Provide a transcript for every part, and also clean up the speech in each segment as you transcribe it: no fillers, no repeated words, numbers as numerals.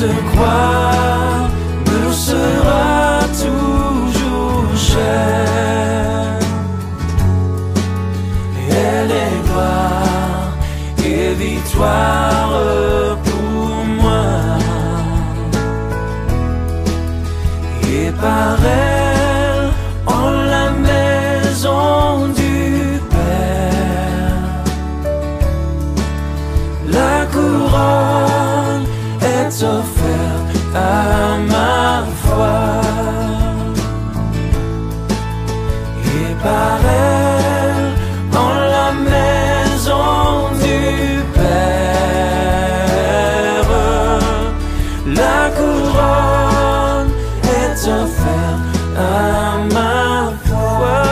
Cette croix me sera toujours chère. Elle est gloire et victoire pour moi. Et par elle, en la maison du Père, la couronne est offerte à ma foi. Et par elle, en la maison du Père, la couronne est offerte à ma foi.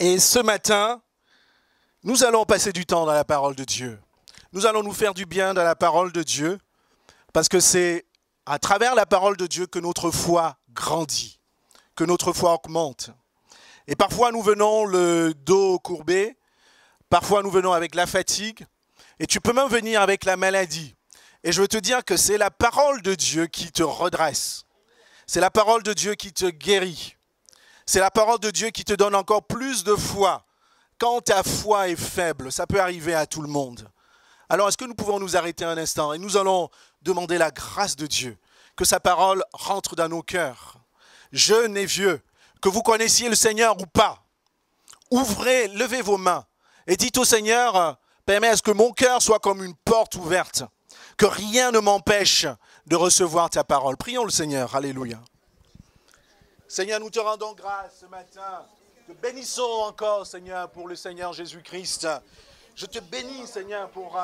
Et ce matin, nous allons passer du temps dans la parole de Dieu. Nous allons nous faire du bien dans la parole de Dieu, parce que c'est à travers la parole de Dieu que notre foi grandit, que notre foi augmente. Et parfois nous venons le dos courbé, parfois nous venons avec la fatigue, et tu peux même venir avec la maladie. Et je veux te dire que c'est la parole de Dieu qui te redresse. C'est la parole de Dieu qui te guérit. C'est la parole de Dieu qui te donne encore plus de foi. Quand ta foi est faible, ça peut arriver à tout le monde. Alors, est-ce que nous pouvons nous arrêter un instant et nous allons demander la grâce de Dieu, que sa parole rentre dans nos cœurs. Jeunes et vieux, que vous connaissiez le Seigneur ou pas, ouvrez, levez vos mains et dites au Seigneur, permets à ce que mon cœur soit comme une porte ouverte, que rien ne m'empêche de recevoir ta parole. Prions le Seigneur, alléluia. Seigneur, nous te rendons grâce ce matin. Te bénissons encore, Seigneur, pour le Seigneur Jésus-Christ. Je te bénis, Seigneur, pour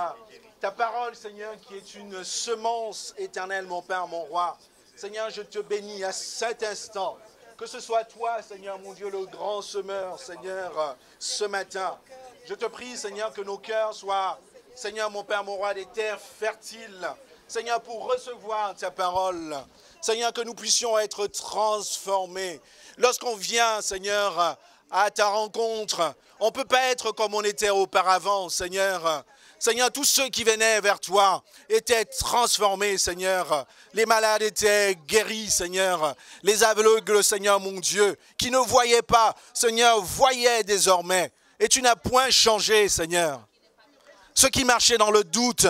ta parole, Seigneur, qui est une semence éternelle, mon Père, mon Roi. Seigneur, je te bénis à cet instant. Que ce soit toi, Seigneur, mon Dieu, le grand semeur, Seigneur, ce matin. Je te prie, Seigneur, que nos cœurs soient, Seigneur, mon Père, mon Roi, des terres fertiles. Seigneur, pour recevoir ta parole. Seigneur, que nous puissions être transformés. Lorsqu'on vient, Seigneur, à ta rencontre, on ne peut pas être comme on était auparavant, Seigneur. Seigneur, tous ceux qui venaient vers toi étaient transformés, Seigneur. Les malades étaient guéris, Seigneur. Les aveugles, Seigneur, mon Dieu, qui ne voyaient pas, Seigneur, voyaient désormais. Et tu n'as point changé, Seigneur. Ceux qui marchaient dans le doute,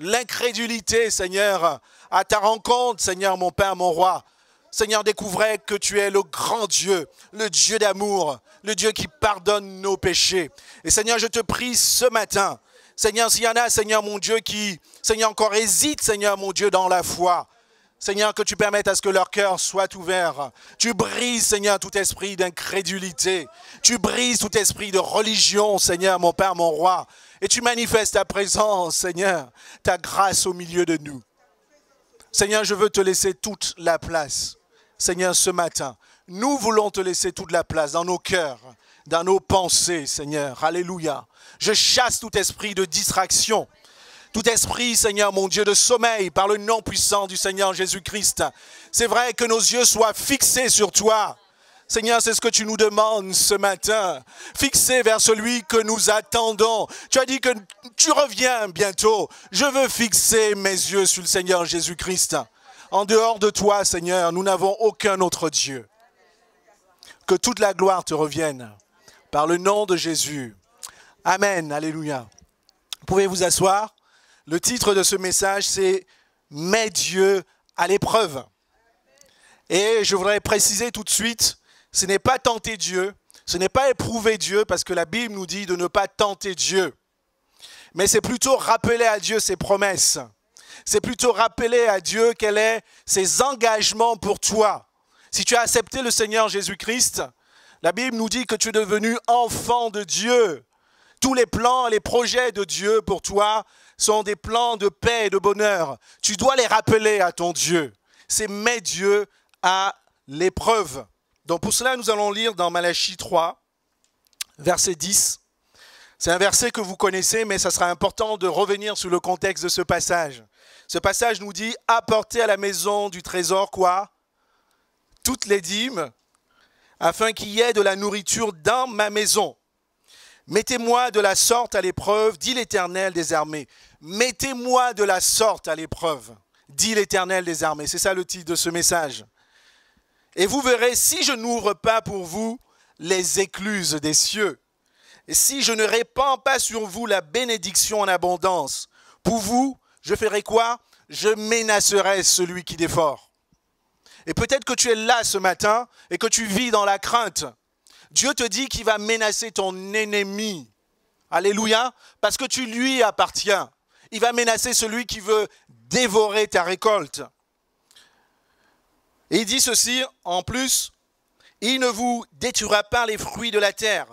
l'incrédulité, Seigneur, à ta rencontre, Seigneur, mon Père, mon Roi. Seigneur, découvrait que tu es le grand Dieu, le Dieu d'amour, le Dieu qui pardonne nos péchés. Et Seigneur, je te prie ce matin, Seigneur, s'il y en a, Seigneur, mon Dieu, qui, Seigneur, encore hésite, Seigneur, mon Dieu, dans la foi, Seigneur, que tu permettes à ce que leur cœur soit ouvert. Tu brises, Seigneur, tout esprit d'incrédulité. Tu brises tout esprit de religion, Seigneur, mon Père, mon Roi. Et tu manifestes ta présence, Seigneur, ta grâce au milieu de nous. Seigneur, je veux te laisser toute la place. Seigneur, ce matin, nous voulons te laisser toute la place dans nos cœurs, dans nos pensées, Seigneur. Alléluia. Je chasse tout esprit de distraction, tout esprit, Seigneur, mon Dieu, de sommeil par le nom puissant du Seigneur Jésus-Christ. C'est vrai que nos yeux soient fixés sur toi. Seigneur, c'est ce que tu nous demandes ce matin. Fixé vers celui que nous attendons. Tu as dit que tu reviens bientôt. Je veux fixer mes yeux sur le Seigneur Jésus-Christ. En dehors de toi, Seigneur, nous n'avons aucun autre Dieu. Que toute la gloire te revienne. Par le nom de Jésus. Amen. Alléluia. Vous pouvez vous asseoir. Le titre de ce message, c'est « Mets Dieu à l'épreuve ». Et je voudrais préciser tout de suite, ce n'est pas tenter Dieu, ce n'est pas éprouver Dieu, parce que la Bible nous dit de ne pas tenter Dieu. Mais c'est plutôt rappeler à Dieu ses promesses. C'est plutôt rappeler à Dieu quels sont ses engagements pour toi. Si tu as accepté le Seigneur Jésus-Christ, la Bible nous dit que tu es devenu enfant de Dieu. Tous les plans, les projets de Dieu pour toi sont des plans de paix et de bonheur. Tu dois les rappeler à ton Dieu. C'est mets Dieu à l'épreuve. Donc pour cela, nous allons lire dans Malachie 3, verset 10. C'est un verset que vous connaissez, mais ça sera important de revenir sur le contexte de ce passage. Ce passage nous dit « Apportez à la maison du trésor quoi ? Toutes les dîmes, afin qu'il y ait de la nourriture dans ma maison. Mettez-moi de la sorte à l'épreuve, dit l'Éternel des armées. Mettez-moi de la sorte à l'épreuve, dit l'Éternel des armées. » C'est ça le titre de ce message. Et vous verrez, si je n'ouvre pas pour vous les écluses des cieux, et si je ne répands pas sur vous la bénédiction en abondance, pour vous, je ferai quoi? Je menacerai celui qui défore. Et peut-être que tu es là ce matin et que tu vis dans la crainte. Dieu te dit qu'il va menacer ton ennemi. Alléluia. Parce que tu lui appartiens. Il va menacer celui qui veut dévorer ta récolte. Et il dit ceci en plus, il ne vous détruira pas les fruits de la terre,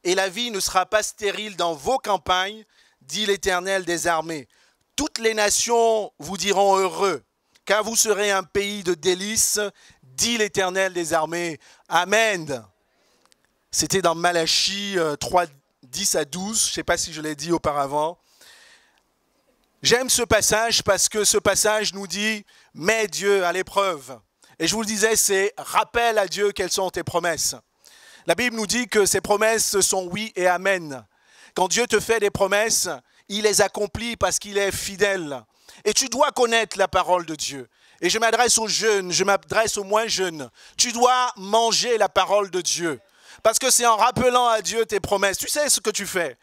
et la vie ne sera pas stérile dans vos campagnes, dit l'Éternel des armées. Toutes les nations vous diront heureux, car vous serez un pays de délices, dit l'Éternel des armées. Amen. C'était dans Malachie 3, 10 à 12, je ne sais pas si je l'ai dit auparavant. J'aime ce passage parce que ce passage nous dit « Mets Dieu à l'épreuve ». Et je vous le disais, c'est « Rappelle à Dieu quelles sont tes promesses ». La Bible nous dit que ses promesses sont oui et amen. Quand Dieu te fait des promesses, il les accomplit parce qu'il est fidèle. Et tu dois connaître la parole de Dieu. Et je m'adresse aux jeunes, je m'adresse aux moins jeunes. Tu dois manger la parole de Dieu. Parce que c'est en rappelant à Dieu tes promesses. Tu sais ce que tu fais.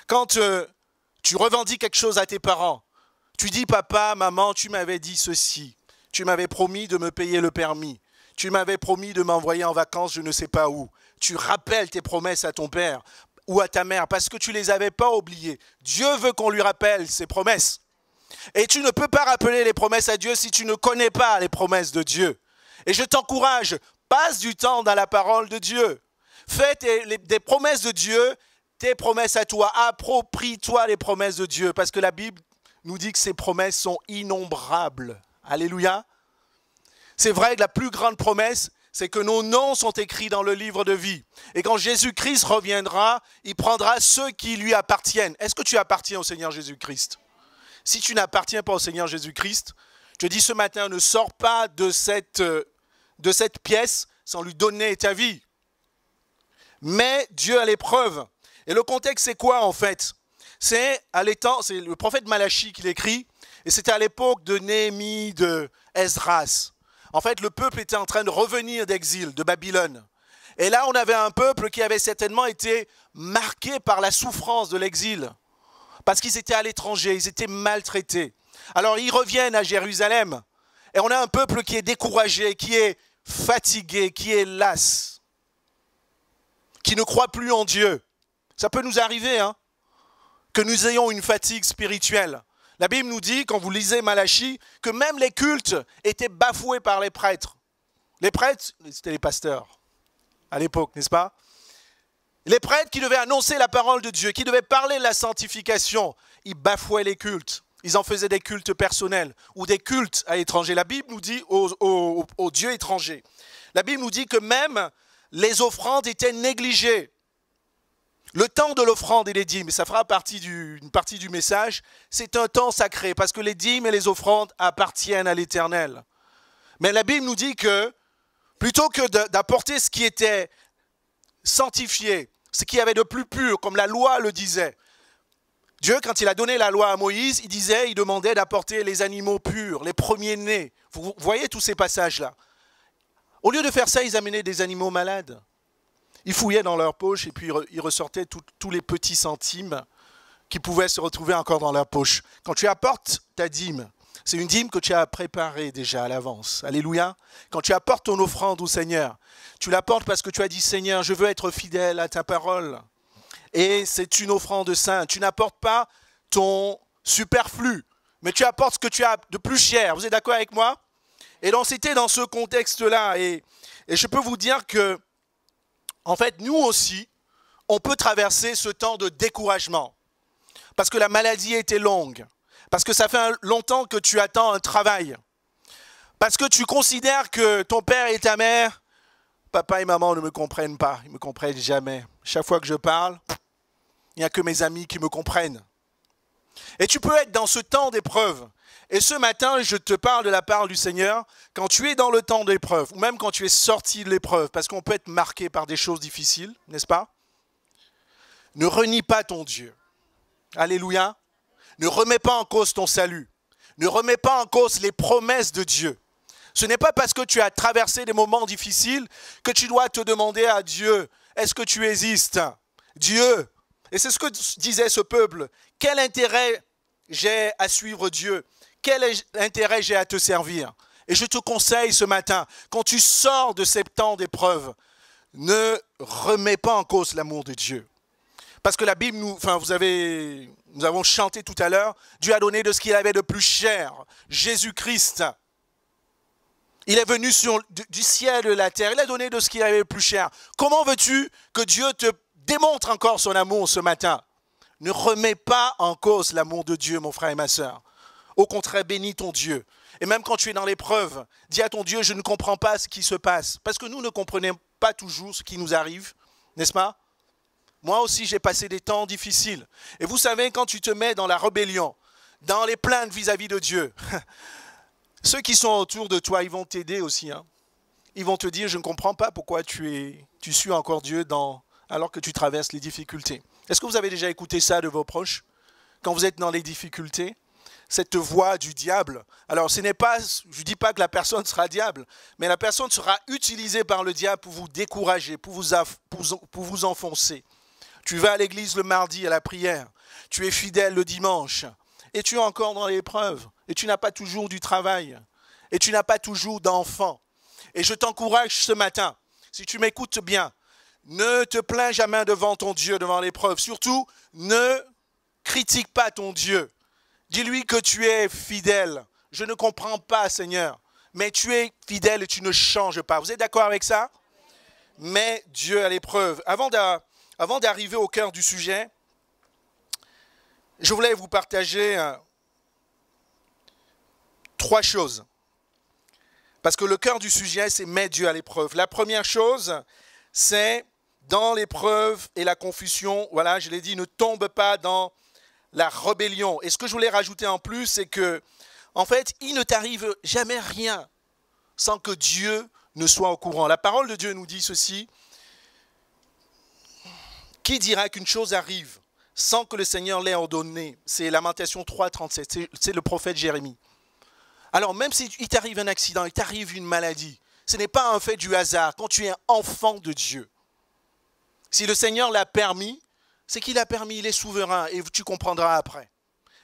Quand tu revendiques quelque chose à tes parents, tu dis « Papa, maman, tu m'avais dit ceci. Tu m'avais promis de me payer le permis. Tu m'avais promis de m'envoyer en vacances je ne sais pas où. » Tu rappelles tes promesses à ton père ou à ta mère parce que tu ne les avais pas oubliées. Dieu veut qu'on lui rappelle ses promesses. Et tu ne peux pas rappeler les promesses à Dieu si tu ne connais pas les promesses de Dieu. Et je t'encourage, passe du temps dans la parole de Dieu. Fais des promesses de Dieu, tes promesses à toi. Approprie-toi les promesses de Dieu parce que la Bible nous dit que ces promesses sont innombrables. Alléluia. C'est vrai que la plus grande promesse, c'est que nos noms sont écrits dans le livre de vie. Et quand Jésus-Christ reviendra, il prendra ceux qui lui appartiennent. Est-ce que tu appartiens au Seigneur Jésus-Christ? Si tu n'appartiens pas au Seigneur Jésus-Christ, je te dis ce matin, ne sors pas de cette pièce sans lui donner ta vie. Mets Dieu à l'épreuve. Et le contexte, c'est quoi en fait? C'est le prophète Malachie qui l'écrit, et c'était à l'époque de Néhémie, de Esdras. En fait, le peuple était en train de revenir d'exil, de Babylone. Et là, on avait un peuple qui avait certainement été marqué par la souffrance de l'exil. Parce qu'ils étaient à l'étranger, ils étaient maltraités. Alors, ils reviennent à Jérusalem. Et on a un peuple qui est découragé, qui est fatigué, qui est las. Qui ne croit plus en Dieu. Ça peut nous arriver, hein, que nous ayons une fatigue spirituelle. La Bible nous dit, quand vous lisez Malachie, que même les cultes étaient bafoués par les prêtres. Les prêtres, c'était les pasteurs à l'époque, n'est-ce pas? Les prêtres qui devaient annoncer la parole de Dieu, qui devaient parler de la sanctification, ils bafouaient les cultes. Ils en faisaient des cultes personnels ou des cultes à l'étranger. La Bible nous dit aux dieux étrangers. La Bible nous dit que même les offrandes étaient négligées. Le temps de l'offrande et les dîmes, ça fera une partie du message, c'est un temps sacré parce que les dîmes et les offrandes appartiennent à l'Éternel. Mais la Bible nous dit que plutôt que d'apporter ce qui était sanctifié, ce qui avait de plus pur, comme la loi le disait, Dieu, quand il a donné la loi à Moïse, il demandait d'apporter les animaux purs, les premiers-nés. Vous voyez tous ces passages-là. Au lieu de faire ça, ils amenaient des animaux malades. Ils fouillaient dans leur poche et puis ils ressortaient tous les petits centimes qui pouvaient se retrouver encore dans leur poche. Quand tu apportes ta dîme, c'est une dîme que tu as préparée déjà à l'avance. Alléluia. Quand tu apportes ton offrande au Seigneur, tu l'apportes parce que tu as dit, Seigneur, je veux être fidèle à ta parole. Et c'est une offrande sainte. Tu n'apportes pas ton superflu, mais tu apportes ce que tu as de plus cher. Vous êtes d'accord avec moi? Et donc c'était dans ce contexte-là. Et je peux vous dire que en fait, nous aussi, on peut traverser ce temps de découragement. Parce que la maladie était longue. Parce que ça fait longtemps que tu attends un travail. Parce que tu considères que ton père et ta mère, papa et maman ne me comprennent pas. Ils ne me comprennent jamais. Chaque fois que je parle, Il n'y a que mes amis qui me comprennent. Et tu peux être dans ce temps d'épreuve. Et ce matin, je te parle de la parole du Seigneur. Quand tu es dans le temps d'épreuve, ou même quand tu es sorti de l'épreuve, parce qu'on peut être marqué par des choses difficiles, n'est-ce pas? Ne renie pas ton Dieu. Alléluia. Ne remets pas en cause ton salut. Ne remets pas en cause les promesses de Dieu. Ce n'est pas parce que tu as traversé des moments difficiles que tu dois te demander à Dieu, est-ce que tu existes? Dieu, et c'est ce que disait ce peuple, quel intérêt j'ai à suivre Dieu? Quel intérêt j'ai à te servir? Et je te conseille ce matin, quand tu sors de ces temps d'épreuve, ne remets pas en cause l'amour de Dieu. Parce que la Bible, nous avons chanté tout à l'heure, Dieu a donné de ce qu'il avait de plus cher, Jésus-Christ. Il est venu du ciel et de la terre, il a donné de ce qu'il avait de plus cher. Comment veux-tu que Dieu te démontre encore son amour ce matin? Ne remets pas en cause l'amour de Dieu, mon frère et ma sœur. Au contraire, bénis ton Dieu. Et même quand tu es dans l'épreuve, dis à ton Dieu, je ne comprends pas ce qui se passe. Parce que nous ne comprenons pas toujours ce qui nous arrive, n'est-ce pas? Moi aussi, j'ai passé des temps difficiles. Et vous savez, quand tu te mets dans la rébellion, dans les plaintes vis-à-vis de Dieu, ceux qui sont autour de toi, ils vont t'aider aussi. Hein. Ils vont te dire, je ne comprends pas pourquoi tu suis encore Dieu alors que tu traverses les difficultés. Est-ce que vous avez déjà écouté ça de vos proches? Quand vous êtes dans les difficultés, cette voix du diable. Alors, je ne dis pas que la personne sera diable, mais la personne sera utilisée par le diable pour vous décourager, pour vous enfoncer. Tu vas à l'église le mardi à la prière, tu es fidèle le dimanche, et tu es encore dans l'épreuve, et tu n'as pas toujours du travail, et tu n'as pas toujours d'enfants. Et je t'encourage ce matin, si tu m'écoutes bien, ne te plains jamais devant ton Dieu, devant l'épreuve. Surtout, ne critique pas ton Dieu. Dis-lui que tu es fidèle. Je ne comprends pas, Seigneur, mais tu es fidèle et tu ne changes pas. Vous êtes d'accord avec ça? Mais Dieu à l'épreuve. Avant d'arriver au cœur du sujet, je voulais vous partager 3 choses. Parce que le cœur du sujet, c'est mettre Dieu à l'épreuve. La première chose, c'est dans l'épreuve et la confusion, voilà, je l'ai dit, ne tombe pas dans la rébellion. Et ce que je voulais rajouter en plus, c'est que, en fait, il ne t'arrive jamais rien sans que Dieu ne soit au courant. La parole de Dieu nous dit ceci. Qui dira qu'une chose arrive sans que le Seigneur l'ait ordonné? C'est Lamentation 3, 37. C'est le prophète Jérémie. Alors, même si il t'arrive un accident, il t'arrive une maladie, ce n'est pas un fait du hasard. Quand tu es enfant de Dieu, si le Seigneur l'a permis, c'est qu'il a permis, il est souverain et tu comprendras après.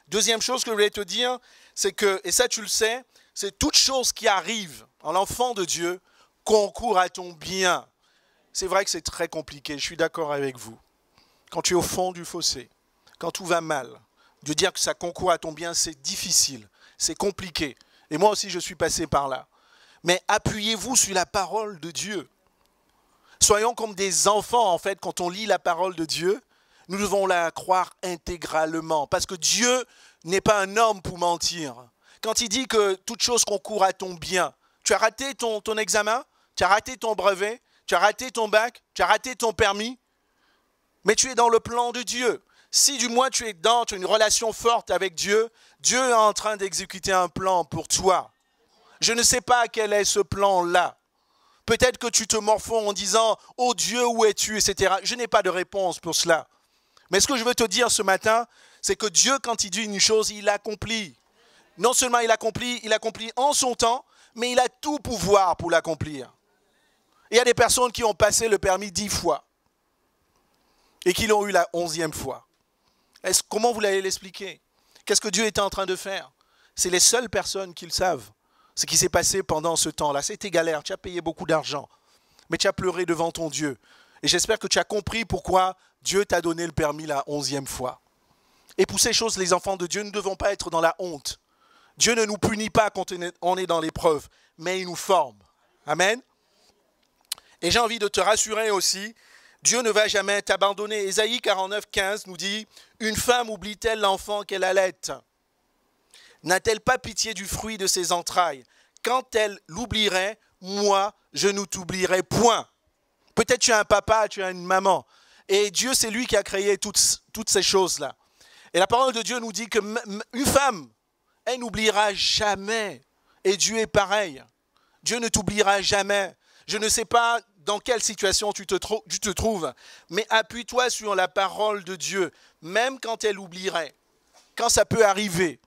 Deuxième chose que je voulais te dire, c'est que, et ça tu le sais, c'est toute chose qui arrive en l'enfant de Dieu concourt à ton bien. C'est vrai que c'est très compliqué, je suis d'accord avec vous. Quand tu es au fond du fossé, quand tout va mal, de dire que ça concourt à ton bien, c'est difficile, c'est compliqué. Et moi aussi je suis passé par là. Mais appuyez-vous sur la parole de Dieu. Soyons comme des enfants, en fait, quand on lit la parole de Dieu, nous devons la croire intégralement. Parce que Dieu n'est pas un homme pour mentir. Quand il dit que toute chose concourt à ton bien, tu as raté ton examen, tu as raté ton brevet, tu as raté ton bac, tu as raté ton permis, mais tu es dans le plan de Dieu. Si du moins tu as une relation forte avec Dieu, Dieu est en train d'exécuter un plan pour toi. Je ne sais pas quel est ce plan-là. Peut-être que tu te morfonds en disant « Oh Dieu, où es-tu » etc. Je n'ai pas de réponse pour cela. Mais ce que je veux te dire ce matin, c'est que Dieu, quand il dit une chose, il l'accomplit. Non seulement il accomplit en son temps, mais il a tout pouvoir pour l'accomplir. Il y a des personnes qui ont passé le permis 10 fois et qui l'ont eu la 11e fois. Comment vous l'allez l'expliquer? Qu'est-ce que Dieu était en train de faire? C'est les seules personnes qui le savent. Ce qui s'est passé pendant ce temps-là, c'était galère, tu as payé beaucoup d'argent, mais tu as pleuré devant ton Dieu. Et j'espère que tu as compris pourquoi Dieu t'a donné le permis la 11e fois. Et pour ces choses, les enfants de Dieu ne devons pas être dans la honte. Dieu ne nous punit pas quand on est dans l'épreuve, mais il nous forme. Amen. Et j'ai envie de te rassurer aussi, Dieu ne va jamais t'abandonner. Ésaïe 49, 15 nous dit « Une femme oublie-t-elle l'enfant qu'elle allaite ? N'a-t-elle pas pitié du fruit de ses entrailles? Quand elle l'oublierait, moi, je ne t'oublierai point. » Peut-être tu as un papa, tu as une maman. Et Dieu, c'est lui qui a créé toutes ces choses-là. Et la parole de Dieu nous dit qu'une femme, elle n'oubliera jamais. Et Dieu est pareil. Dieu ne t'oubliera jamais. Je ne sais pas dans quelle situation tu te trouves, mais appuie-toi sur la parole de Dieu, même quand elle oublierait, quand ça peut arriver.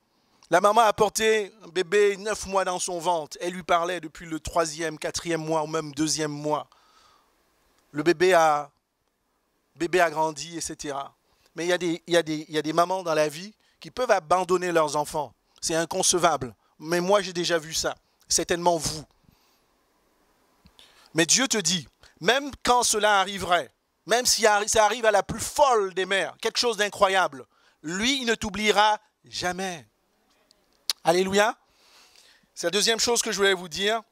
La maman a porté un bébé 9 mois dans son ventre. Elle lui parlait depuis le 3e, 4e mois ou même 2e mois. Le bébé a grandi, etc. Mais il y a des mamans dans la vie qui peuvent abandonner leurs enfants. C'est inconcevable. Mais moi, j'ai déjà vu ça. Certainement vous. Mais Dieu te dit, même quand cela arriverait, même si ça arrive à la plus folle des mères, quelque chose d'incroyable, lui, il ne t'oubliera jamais. Alléluia. C'est la deuxième chose que je voulais vous dire.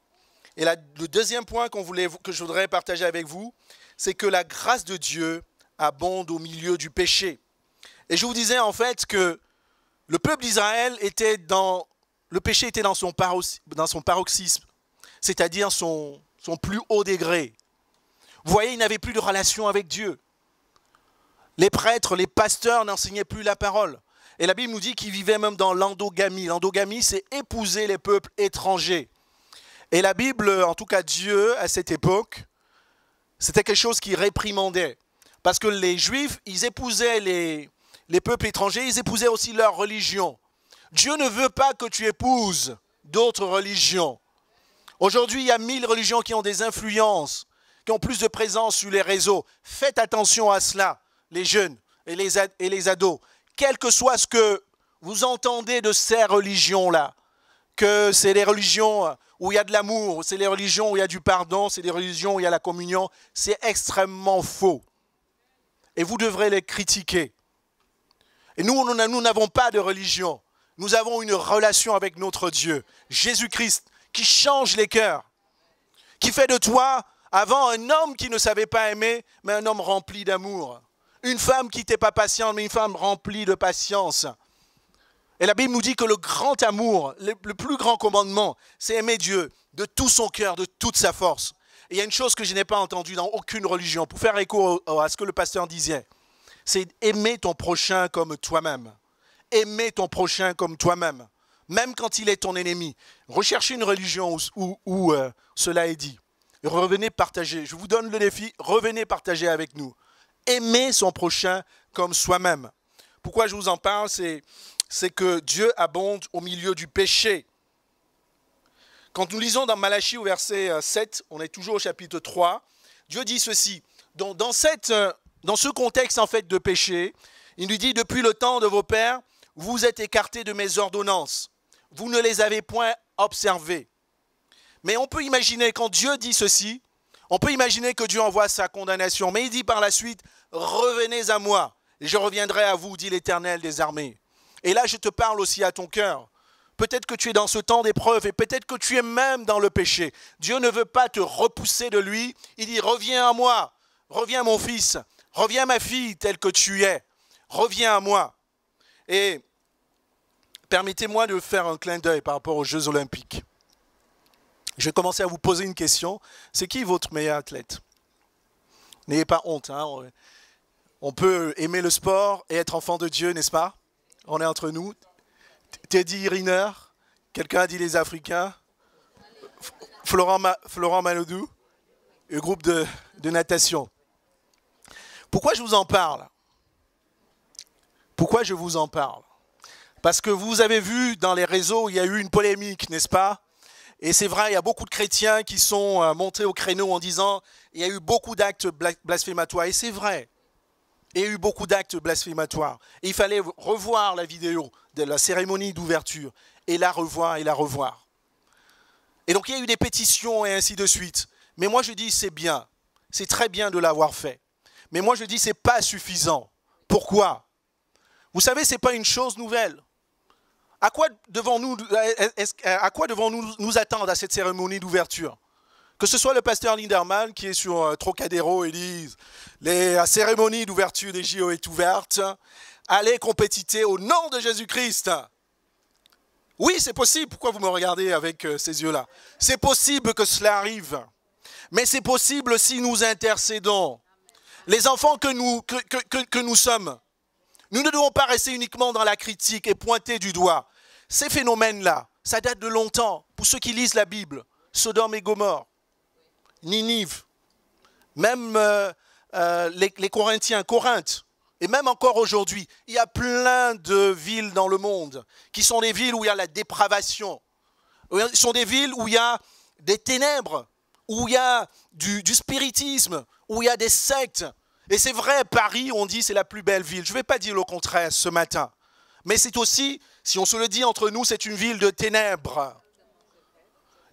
Et le deuxième point que je voudrais partager avec vous, c'est que la grâce de Dieu abonde au milieu du péché. Et je vous disais en fait que le peuple d'Israël le péché était dans son paroxysme, c'est-à-dire son plus haut degré. Vous voyez, il n'avait plus de relation avec Dieu. Les prêtres, les pasteurs n'enseignaient plus la parole. Et la Bible nous dit qu'ils vivaient même dans l'endogamie. L'endogamie, c'est épouser les peuples étrangers. Et la Bible, en tout cas Dieu, à cette époque, c'était quelque chose qui réprimandait. Parce que les Juifs, ils épousaient les peuples étrangers, ils épousaient aussi leur religion. Dieu ne veut pas que tu épouses d'autres religions. Aujourd'hui, il y a 1000 religions qui ont des influences, qui ont plus de présence sur les réseaux. Faites attention à cela, les jeunes et les ados. Quel que soit ce que vous entendez de ces religions-là, que c'est les religions où il y a de l'amour, c'est les religions où il y a du pardon, c'est les religions où il y a la communion, c'est extrêmement faux. Et vous devrez les critiquer. Et nous n'avons pas de religion. Nous avons une relation avec notre Dieu, Jésus-Christ, qui change les cœurs, qui fait de toi, avant, un homme qui ne savait pas aimer, mais un homme rempli d'amour. Une femme qui n'était pas patiente, mais une femme remplie de patience. Et la Bible nous dit que le grand amour, le plus grand commandement, c'est aimer Dieu de tout son cœur, de toute sa force. Et il y a une chose que je n'ai pas entendue dans aucune religion, pour faire écho à ce que le pasteur disait, c'est aimer ton prochain comme toi-même. Aimer ton prochain comme toi-même, même quand il est ton ennemi. Recherchez une religion où cela est dit. Et revenez partager. Je vous donne le défi, revenez partager avec nous. Aimer son prochain comme soi-même. Pourquoi je vous en parle, c'est que Dieu abonde au milieu du péché. Quand nous lisons dans Malachie au verset 7, on est toujours au chapitre 3, Dieu dit ceci. Donc dans ce contexte en fait de péché, il nous dit, depuis le temps de vos pères, vous êtes écartés de mes ordonnances. Vous ne les avez point observées. Mais on peut imaginer, quand Dieu dit ceci, on peut imaginer que Dieu envoie sa condamnation. Mais il dit par la suite, revenez à moi, et je reviendrai à vous, dit l'Éternel des armées. Et là, je te parle aussi à ton cœur. Peut-être que tu es dans ce temps d'épreuve, et peut-être que tu es même dans le péché. Dieu ne veut pas te repousser de lui. Il dit, reviens à moi, reviens mon fils, reviens ma fille telle que tu es, reviens à moi. Et permettez-moi de faire un clin d'œil par rapport aux Jeux Olympiques. Je vais commencer à vous poser une question. C'est qui votre meilleur athlète? N'ayez pas honte. Hein? On peut aimer le sport et être enfant de Dieu, n'est-ce pas? On est entre nous. Teddy Riner, quelqu'un a dit les Africains. Florent Manodou, le groupe de natation. Pourquoi je vous en parle? Pourquoi je vous en parle? Parce que vous avez vu dans les réseaux, il y a eu une polémique, n'est-ce pas? Et c'est vrai, il y a beaucoup de chrétiens qui sont montés au créneau en disant il y a eu beaucoup d'actes blasphématoires. Et c'est vrai, il y a eu beaucoup d'actes blasphématoires. Et il fallait revoir la vidéo de la cérémonie d'ouverture et la revoir et la revoir. Et donc il y a eu des pétitions et ainsi de suite. Mais moi je dis c'est bien, c'est très bien de l'avoir fait. Mais moi je dis c'est pas suffisant. Pourquoi? Vous savez, ce n'est pas une chose nouvelle. À quoi devons-nous nous attendre à cette cérémonie d'ouverture? Que ce soit le pasteur Linderman qui est sur Trocadéro et dise la cérémonie d'ouverture des JO est ouverte, allez compétiter au nom de Jésus-Christ. Oui, c'est possible. Pourquoi vous me regardez avec ces yeux-là? C'est possible que cela arrive. Mais c'est possible si nous intercédons. Les enfants que nous sommes, nous ne devons pas rester uniquement dans la critique et pointer du doigt. Ces phénomènes-là, ça date de longtemps. Pour ceux qui lisent la Bible, Sodome et Gomorrhe, Ninive, même les Corinthiens, Corinthe, et même encore aujourd'hui, il y a plein de villes dans le monde qui sont des villes où il y a la dépravation. Ce sont des villes où il y a des ténèbres, où il y a du spiritisme, où il y a des sectes. Et c'est vrai, Paris, on dit, c'est la plus belle ville. Je ne vais pas dire le contraire ce matin. Mais c'est aussi, si on se le dit entre nous, c'est une ville de ténèbres.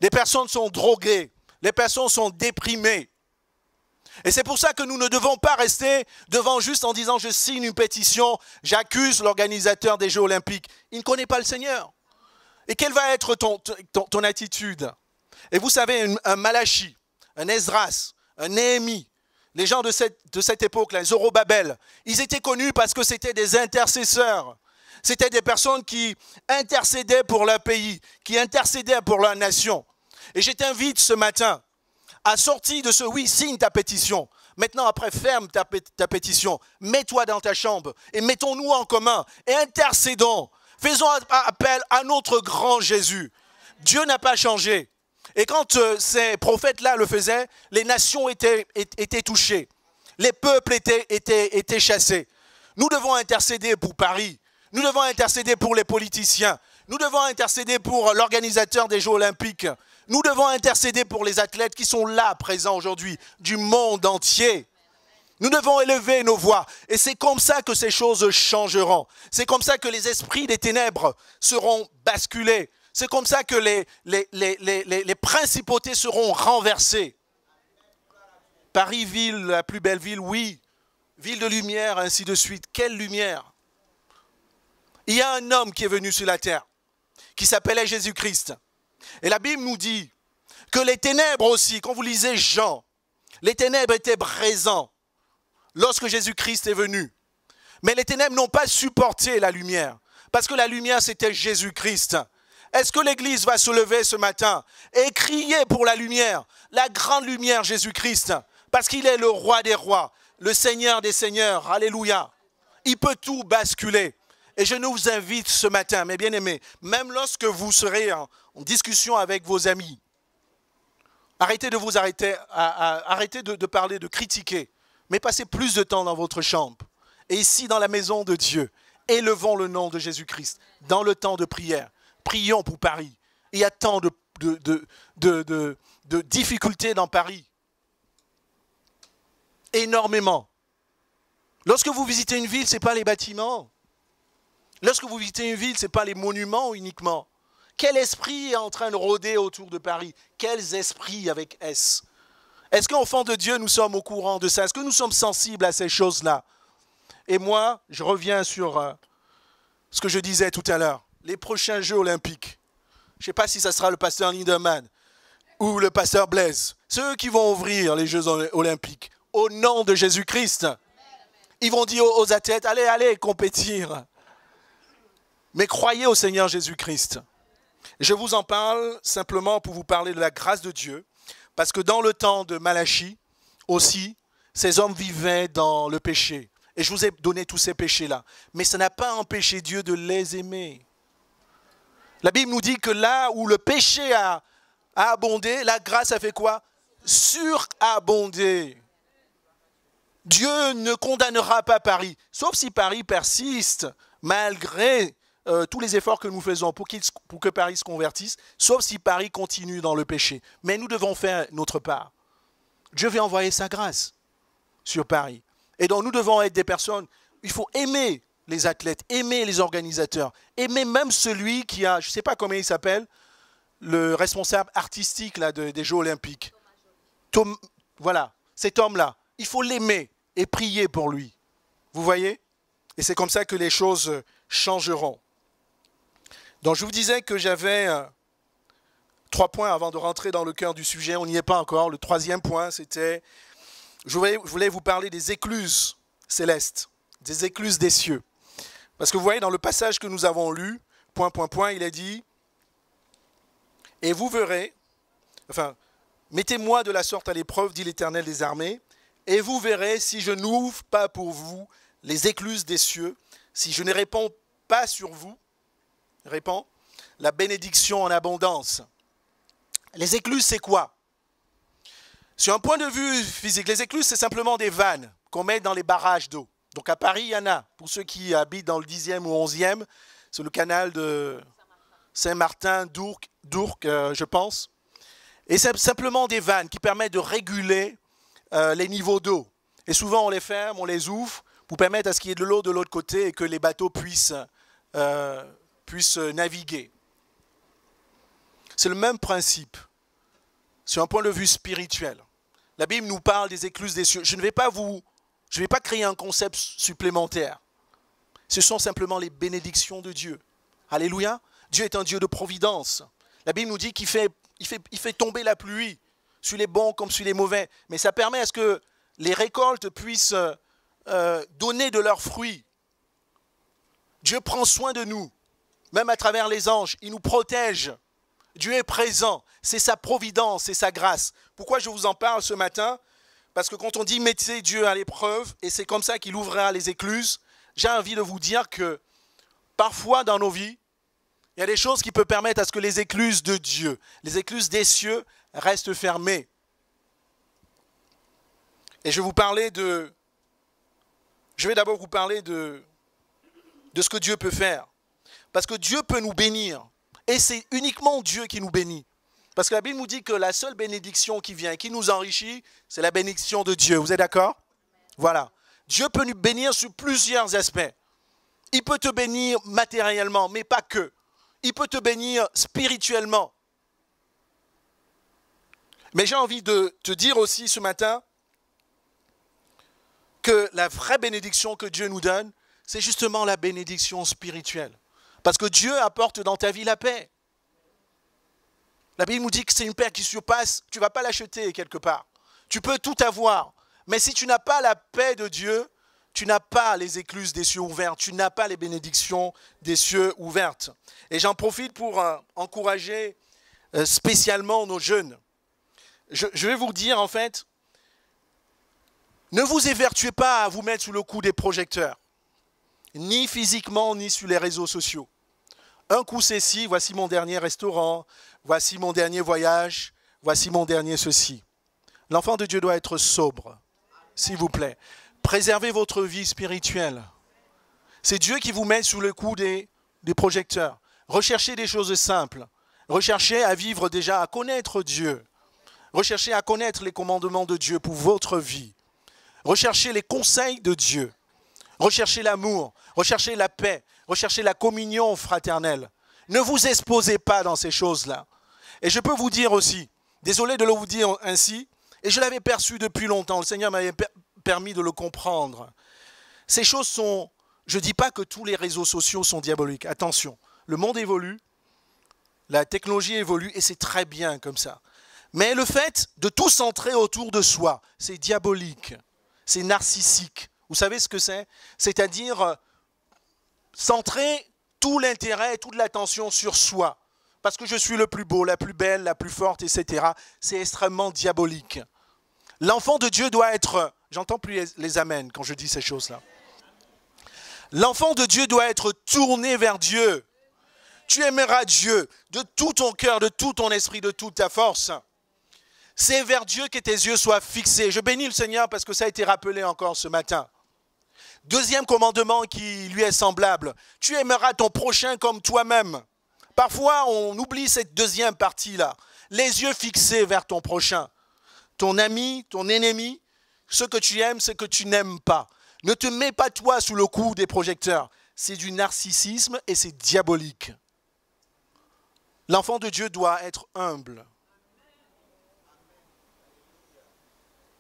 Les personnes sont droguées, les personnes sont déprimées. Et c'est pour ça que nous ne devons pas rester devant juste en disant « je signe une pétition, j'accuse l'organisateur des Jeux Olympiques ». Il ne connaît pas le Seigneur. Et quelle va être ton attitude? Et vous savez, un Malachi, un Esdras, un Néhémie, les gens de cette époque-là, les Zorobabel, ils étaient connus parce que c'était des intercesseurs. C'était des personnes qui intercédaient pour leur pays, qui intercédaient pour leur nation. Et je t'invite ce matin à sortir de ce « oui, signe ta pétition ». Maintenant, après, ferme ta pétition. Mets-toi dans ta chambre et mettons-nous en commun et intercédons. Faisons appel à notre grand Jésus. Dieu n'a pas changé. Et quand ces prophètes-là le faisaient, les nations étaient touchées. Les peuples étaient chassés. Nous devons intercéder pour Paris. Nous devons intercéder pour les politiciens. Nous devons intercéder pour l'organisateur des Jeux Olympiques. Nous devons intercéder pour les athlètes qui sont là, présents aujourd'hui, du monde entier. Nous devons élever nos voix. Et c'est comme ça que ces choses changeront. C'est comme ça que les esprits des ténèbres seront basculés. C'est comme ça que les principautés seront renversées. Paris, ville, la plus belle ville, oui. Ville de lumière, ainsi de suite. Quelle lumière? Il y a un homme qui est venu sur la terre, qui s'appelait Jésus-Christ. Et la Bible nous dit que les ténèbres aussi, quand vous lisez Jean, les ténèbres étaient présents lorsque Jésus-Christ est venu. Mais les ténèbres n'ont pas supporté la lumière, parce que la lumière, c'était Jésus-Christ. Est-ce que l'Église va se lever ce matin et crier pour la lumière, la grande lumière Jésus-Christ, parce qu'il est le roi des rois, le Seigneur des seigneurs, alléluia. Il peut tout basculer. Et je nous invite ce matin, mes bien-aimés, même lorsque vous serez en discussion avec vos amis, arrêtez de parler, de critiquer, mais passez plus de temps dans votre chambre. Et ici, dans la maison de Dieu, élevons le nom de Jésus-Christ dans le temps de prière. Prions pour Paris. Il y a tant de difficultés dans Paris. Énormément. Lorsque vous visitez une ville, ce n'est pas les bâtiments. Lorsque vous visitez une ville, ce n'est pas les monuments uniquement. Quel esprit est en train de rôder autour de Paris? Quels esprits avec S? Est-ce qu'enfants de Dieu, nous sommes au courant de ça? Est-ce que nous sommes sensibles à ces choses-là? Et moi, je reviens sur ce que je disais tout à l'heure. Les prochains Jeux Olympiques. Je ne sais pas si ça sera le pasteur Lindemann ou le pasteur Blaise. Ceux qui vont ouvrir les Jeux Olympiques au nom de Jésus-Christ. Ils vont dire aux athlètes, allez compétir. Mais croyez au Seigneur Jésus-Christ. Je vous en parle simplement pour vous parler de la grâce de Dieu, parce que dans le temps de Malachi aussi, ces hommes vivaient dans le péché. Et je vous ai donné tous ces péchés-là. Mais ça n'a pas empêché Dieu de les aimer. La Bible nous dit que là où le péché a abondé, la grâce a fait quoi? Surabondé. Dieu ne condamnera pas Paris, sauf si Paris persiste, malgré tous les efforts que nous faisons pour que Paris se convertisse, sauf si Paris continue dans le péché. Mais nous devons faire notre part. Dieu veut envoyer sa grâce sur Paris. Et donc nous devons être des personnes, il faut aimer les athlètes, aimer les organisateurs, aimer même celui qui a, je ne sais pas comment il s'appelle, le responsable artistique là, des Jeux Olympiques. Voilà, cet homme-là, il faut l'aimer et prier pour lui. Vous voyez? Et c'est comme ça que les choses changeront. Donc je vous disais que j'avais 3 points avant de rentrer dans le cœur du sujet. On n'y est pas encore. Le 3e point, c'était, je voulais vous parler des écluses célestes, des écluses des cieux. Parce que vous voyez, dans le passage que nous avons lu, il est dit, et vous verrez, enfin, mettez-moi de la sorte à l'épreuve, dit l'Éternel des armées, et vous verrez si je n'ouvre pas pour vous les écluses des cieux, si je ne répands pas sur vous, la bénédiction en abondance. Les écluses, c'est quoi? Sur un point de vue physique, les écluses, c'est simplement des vannes qu'on met dans les barrages d'eau. Donc à Paris, il y en a. Pour ceux qui habitent dans le 10e ou 11e, c'est le canal de Saint-Martin, d'Ourcq, je pense. Et c'est simplement des vannes qui permettent de réguler les niveaux d'eau. Et souvent, on les ferme, on les ouvre pour permettre à ce qu'il y ait de l'eau de l'autre côté et que les bateaux puissent naviguer. C'est le même principe sur un point de vue spirituel. La Bible nous parle des écluses des cieux. Je ne vais pas créer un concept supplémentaire. Ce sont simplement les bénédictions de Dieu. Alléluia. Dieu est un Dieu de providence. La Bible nous dit qu'il fait tomber la pluie sur les bons comme sur les mauvais. Mais ça permet à ce que les récoltes puissent donner de leurs fruits. Dieu prend soin de nous, même à travers les anges. Il nous protège. Dieu est présent. C'est sa providence, c'est sa grâce. Pourquoi je vous en parle ce matin? Parce que quand on dit mettez Dieu à l'épreuve, et c'est comme ça qu'il ouvrira les écluses, j'ai envie de vous dire que parfois dans nos vies, il y a des choses qui peuvent permettre à ce que les écluses de Dieu, les écluses des cieux, restent fermées. Et je vais d'abord vous parler de ce que Dieu peut faire. Parce que Dieu peut nous bénir. Et c'est uniquement Dieu qui nous bénit. Parce que la Bible nous dit que la seule bénédiction qui vient, qui nous enrichit, c'est la bénédiction de Dieu. Vous êtes d'accord? Voilà. Dieu peut nous bénir sur plusieurs aspects. Il peut te bénir matériellement, mais pas que. Il peut te bénir spirituellement. Mais j'ai envie de te dire aussi ce matin que la vraie bénédiction que Dieu nous donne, c'est justement la bénédiction spirituelle. Parce que Dieu apporte dans ta vie la paix. La Bible nous dit que c'est une paix qui surpasse, tu ne vas pas l'acheter quelque part. Tu peux tout avoir, mais si tu n'as pas la paix de Dieu, tu n'as pas les écluses des cieux ouvertes, tu n'as pas les bénédictions des cieux ouvertes. Et j'en profite pour encourager spécialement nos jeunes. Je vais vous dire en fait, ne vous évertuez pas à vous mettre sous le coup des projecteurs, ni physiquement, ni sur les réseaux sociaux. Un coup c'est ci, voici mon dernier restaurant, voici mon dernier voyage, voici mon dernier ceci. L'enfant de Dieu doit être sobre, s'il vous plaît. Préservez votre vie spirituelle. C'est Dieu qui vous met sous le coup des projecteurs. Recherchez des choses simples. Recherchez à vivre déjà, à connaître Dieu. Recherchez à connaître les commandements de Dieu pour votre vie. Recherchez les conseils de Dieu. Recherchez l'amour, recherchez la paix, recherchez la communion fraternelle. Ne vous exposez pas dans ces choses-là. Et je peux vous dire aussi, désolé de le vous dire ainsi, et je l'avais perçu depuis longtemps, le Seigneur m'avait permis de le comprendre. Ces choses sont, je ne dis pas que tous les réseaux sociaux sont diaboliques, attention, le monde évolue, la technologie évolue et c'est très bien comme ça. Mais le fait de tout centrer autour de soi, c'est diabolique, c'est narcissique. Vous savez ce que c'est? C'est-à-dire centrer tout l'intérêt et toute l'attention sur soi. Parce que je suis le plus beau, la plus belle, la plus forte, etc. C'est extrêmement diabolique. L'enfant de Dieu doit être... J'entends plus les amens quand je dis ces choses-là. L'enfant de Dieu doit être tourné vers Dieu. Tu aimeras Dieu de tout ton cœur, de tout ton esprit, de toute ta force. C'est vers Dieu que tes yeux soient fixés. Je bénis le Seigneur parce que ça a été rappelé encore ce matin. Deuxième commandement qui lui est semblable. Tu aimeras ton prochain comme toi-même. Parfois, on oublie cette deuxième partie-là. Les yeux fixés vers ton prochain. Ton ami, ton ennemi, ce que tu aimes, ce que tu n'aimes pas. Ne te mets pas toi sous le coup des projecteurs. C'est du narcissisme et c'est diabolique. L'enfant de Dieu doit être humble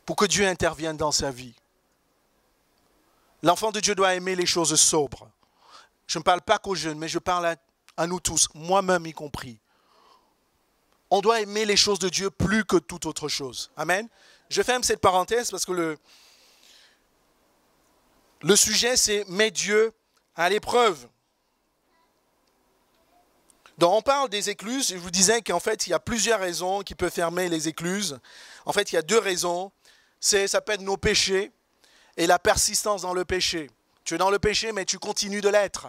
pour que Dieu intervienne dans sa vie. L'enfant de Dieu doit aimer les choses sobres. Je ne parle pas qu'aux jeunes, mais je parle à nous tous, moi-même y compris. On doit aimer les choses de Dieu plus que toute autre chose. Amen. Je ferme cette parenthèse parce que le sujet, c'est « Mets Dieu à l'épreuve ». Donc on parle des écluses, je vous disais qu'en fait, il y a plusieurs raisons qui peuvent fermer les écluses. En fait, il y a deux raisons. ça peut être nos péchés et la persistance dans le péché. Tu es dans le péché, mais tu continues de l'être.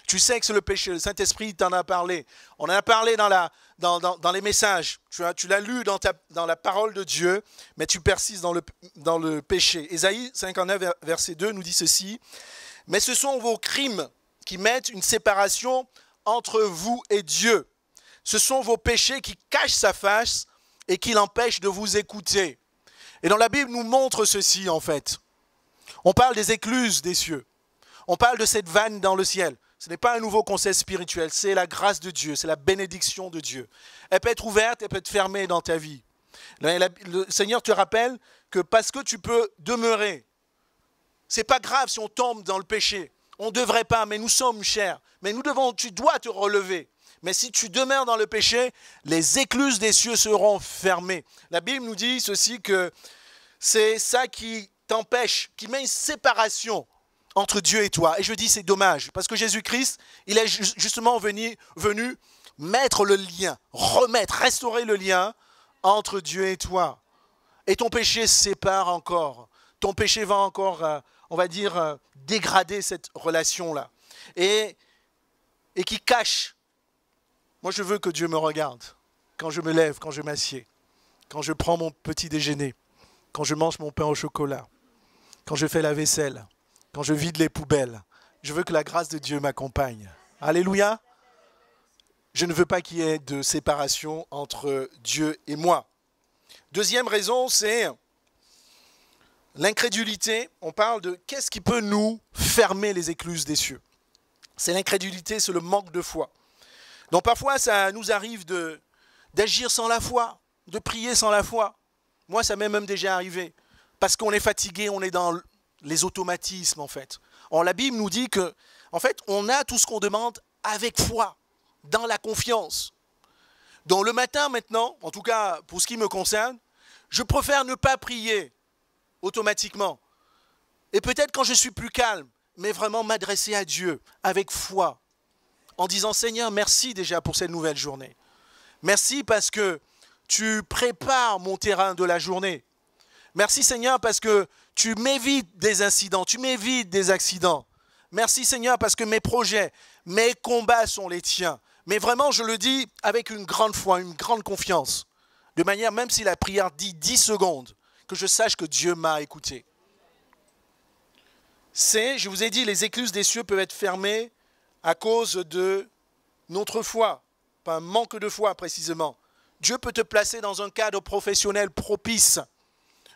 Tu sais que c'est le péché. Le Saint-Esprit t'en a parlé. On en a parlé dans les messages. Tu l'as lu dans la parole de Dieu, mais tu persistes dans le péché. Ésaïe 59, verset 2 nous dit ceci. « Mais ce sont vos crimes qui mettent une séparation entre vous et Dieu. Ce sont vos péchés qui cachent sa face et qui l'empêchent de vous écouter. » Et dans la Bible nous montre ceci en fait. On parle des écluses des cieux. On parle de cette vanne dans le ciel. Ce n'est pas un nouveau concept spirituel, c'est la grâce de Dieu, c'est la bénédiction de Dieu. Elle peut être ouverte, elle peut être fermée dans ta vie. Le Seigneur te rappelle que parce que tu peux demeurer, c'est pas grave si on tombe dans le péché. On ne devrait pas, mais nous sommes chers. Mais tu dois te relever. Mais si tu demeures dans le péché, les écluses des cieux seront fermées. La Bible nous dit ceci, que c'est ça qui t'empêche, qui met une séparation entre Dieu et toi. Et je dis c'est dommage, parce que Jésus-Christ, il est justement venu mettre le lien, restaurer le lien entre Dieu et toi. Et ton péché sépare encore. Ton péché va encore, on va dire, dégrader cette relation-là. Et qui cache. Moi, je veux que Dieu me regarde quand je me lève, quand je m'assieds, quand je prends mon petit déjeuner, quand je mange mon pain au chocolat, quand je fais la vaisselle, quand je vide les poubelles. Je veux que la grâce de Dieu m'accompagne. Alléluia. Je ne veux pas qu'il y ait de séparation entre Dieu et moi. Deuxième raison, c'est l'incrédulité. On parle de qu'est-ce qui peut nous fermer les écluses des cieux. C'est l'incrédulité, c'est le manque de foi. Donc parfois, ça nous arrive d'agir sans la foi, de prier sans la foi. Moi, ça m'est même déjà arrivé. Parce qu'on est fatigué, on est dans les automatismes, en fait. Or, la Bible nous dit que, en fait, on a tout ce qu'on demande avec foi, dans la confiance. Donc le matin, maintenant, en tout cas, pour ce qui me concerne, je préfère ne pas prier automatiquement. Et peut-être quand je suis plus calme, mais vraiment m'adresser à Dieu avec foi, en disant « Seigneur, merci déjà pour cette nouvelle journée. Merci parce que tu prépares mon terrain de la journée. Merci Seigneur parce que tu m'évites des incidents, tu m'évites des accidents. Merci Seigneur parce que mes projets, mes combats sont les tiens. » Mais vraiment, je le dis avec une grande foi, une grande confiance. De manière, même si la prière dit 10 secondes, que je sache que Dieu m'a écouté. Je vous ai dit, les écluses des cieux peuvent être fermées à cause de notre foi, pas un manque de foi précisément. Dieu peut te placer dans un cadre professionnel propice,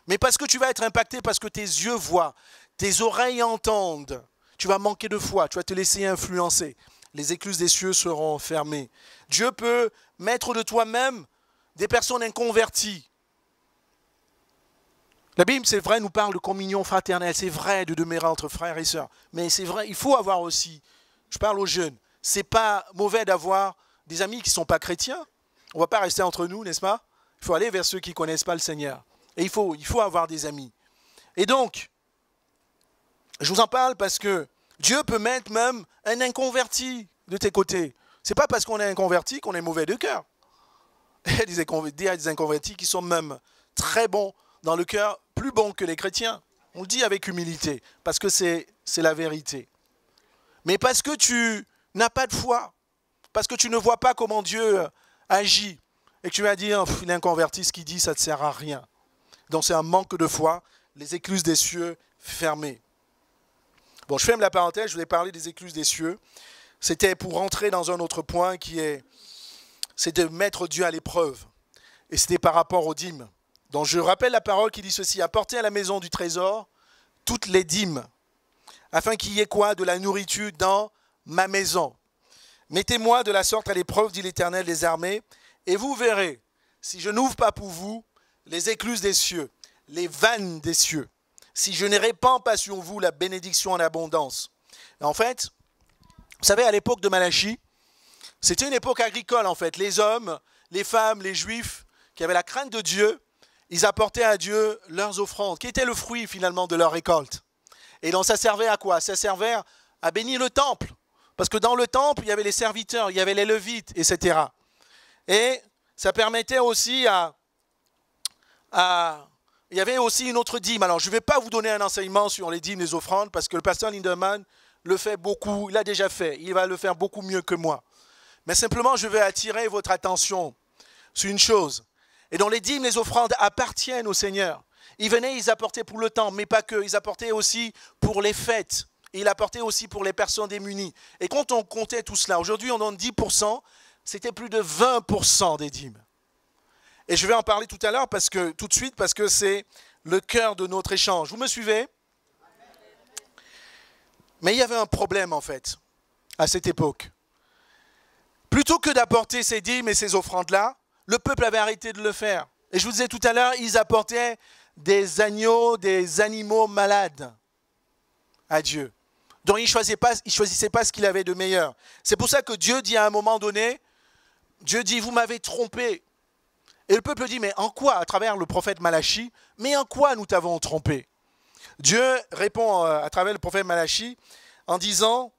mais parce que tu vas être impacté, parce que tes yeux voient, tes oreilles entendent, tu vas manquer de foi, tu vas te laisser influencer. Les écluses des cieux seront fermées. Dieu peut mettre de toi-même des personnes inconverties. La Bible, c'est vrai, nous parle de communion fraternelle, c'est vrai de demeurer entre frères et sœurs, mais c'est vrai, il faut avoir aussi, je parle aux jeunes, c'est pas mauvais d'avoir des amis qui ne sont pas chrétiens. On ne va pas rester entre nous, n'est-ce pas? Il faut aller vers ceux qui ne connaissent pas le Seigneur. Et il faut avoir des amis. Et donc, je vous en parle parce que Dieu peut mettre même un inconverti de tes côtés. Ce n'est pas parce qu'on est inconverti qu'on est mauvais de cœur. Il y a des inconvertis qui sont même très bons dans le cœur, plus bons que les chrétiens. On le dit avec humilité, parce que c'est la vérité. Mais parce que tu n'as pas de foi, parce que tu ne vois pas comment Dieu agit, et que tu vas dire, il est inconverti, ce qu'il dit, ça ne te sert à rien. Donc c'est un manque de foi, les écluses des cieux fermées. Bon, je ferme la parenthèse, je voulais parler des écluses des cieux. C'était pour rentrer dans un autre point c'est de mettre Dieu à l'épreuve. Et c'était par rapport aux dîmes. Donc je rappelle la parole qui dit ceci, apportez à la maison du trésor toutes les dîmes, afin qu'il y ait quoi? De la nourriture dans ma maison. Mettez-moi de la sorte à l'épreuve, dit l'Éternel des armées, et vous verrez, si je n'ouvre pas pour vous les écluses des cieux, les vannes des cieux, si je ne répands pas sur vous la bénédiction en abondance. Et en fait, vous savez, à l'époque de Malachie, c'était une époque agricole en fait. Les hommes, les femmes, les juifs qui avaient la crainte de Dieu, ils apportaient à Dieu leurs offrandes, qui étaient le fruit finalement de leur récolte. Et donc ça servait à quoi? Ça servait à bénir le temple. Parce que dans le temple, il y avait les serviteurs, il y avait les Lévites, etc. Et ça permettait aussi à il y avait aussi une autre dîme. Alors, je ne vais pas vous donner un enseignement sur les dîmes, les offrandes, parce que le pasteur Lindemann le fait beaucoup, il l'a déjà fait, il va le faire beaucoup mieux que moi. Mais simplement, je vais attirer votre attention sur une chose. Et donc, les dîmes, les offrandes appartiennent au Seigneur. Ils venaient, ils apportaient pour le temps, mais pas que. Ils apportaient aussi pour les fêtes. Et ils apportaient aussi pour les personnes démunies. Et quand on comptait tout cela, aujourd'hui, on donne 10%, c'était plus de 20% des dîmes. Et je vais en parler tout de suite, parce que c'est le cœur de notre échange. Vous me suivez? Mais il y avait un problème, en fait, à cette époque. Plutôt que d'apporter ces dîmes et ces offrandes-là, le peuple avait arrêté de le faire. Et je vous disais tout à l'heure, ils apportaient des agneaux, des animaux malades à Dieu. Donc ils ne choisissaient pas ce qu'il avait de meilleur. C'est pour ça que Dieu dit à un moment donné, Dieu dit, vous m'avez trompé. Et le peuple dit, mais en quoi, à travers le prophète Malachi, mais en quoi nous t'avons trompé? Dieu répond à travers le prophète Malachi en disant,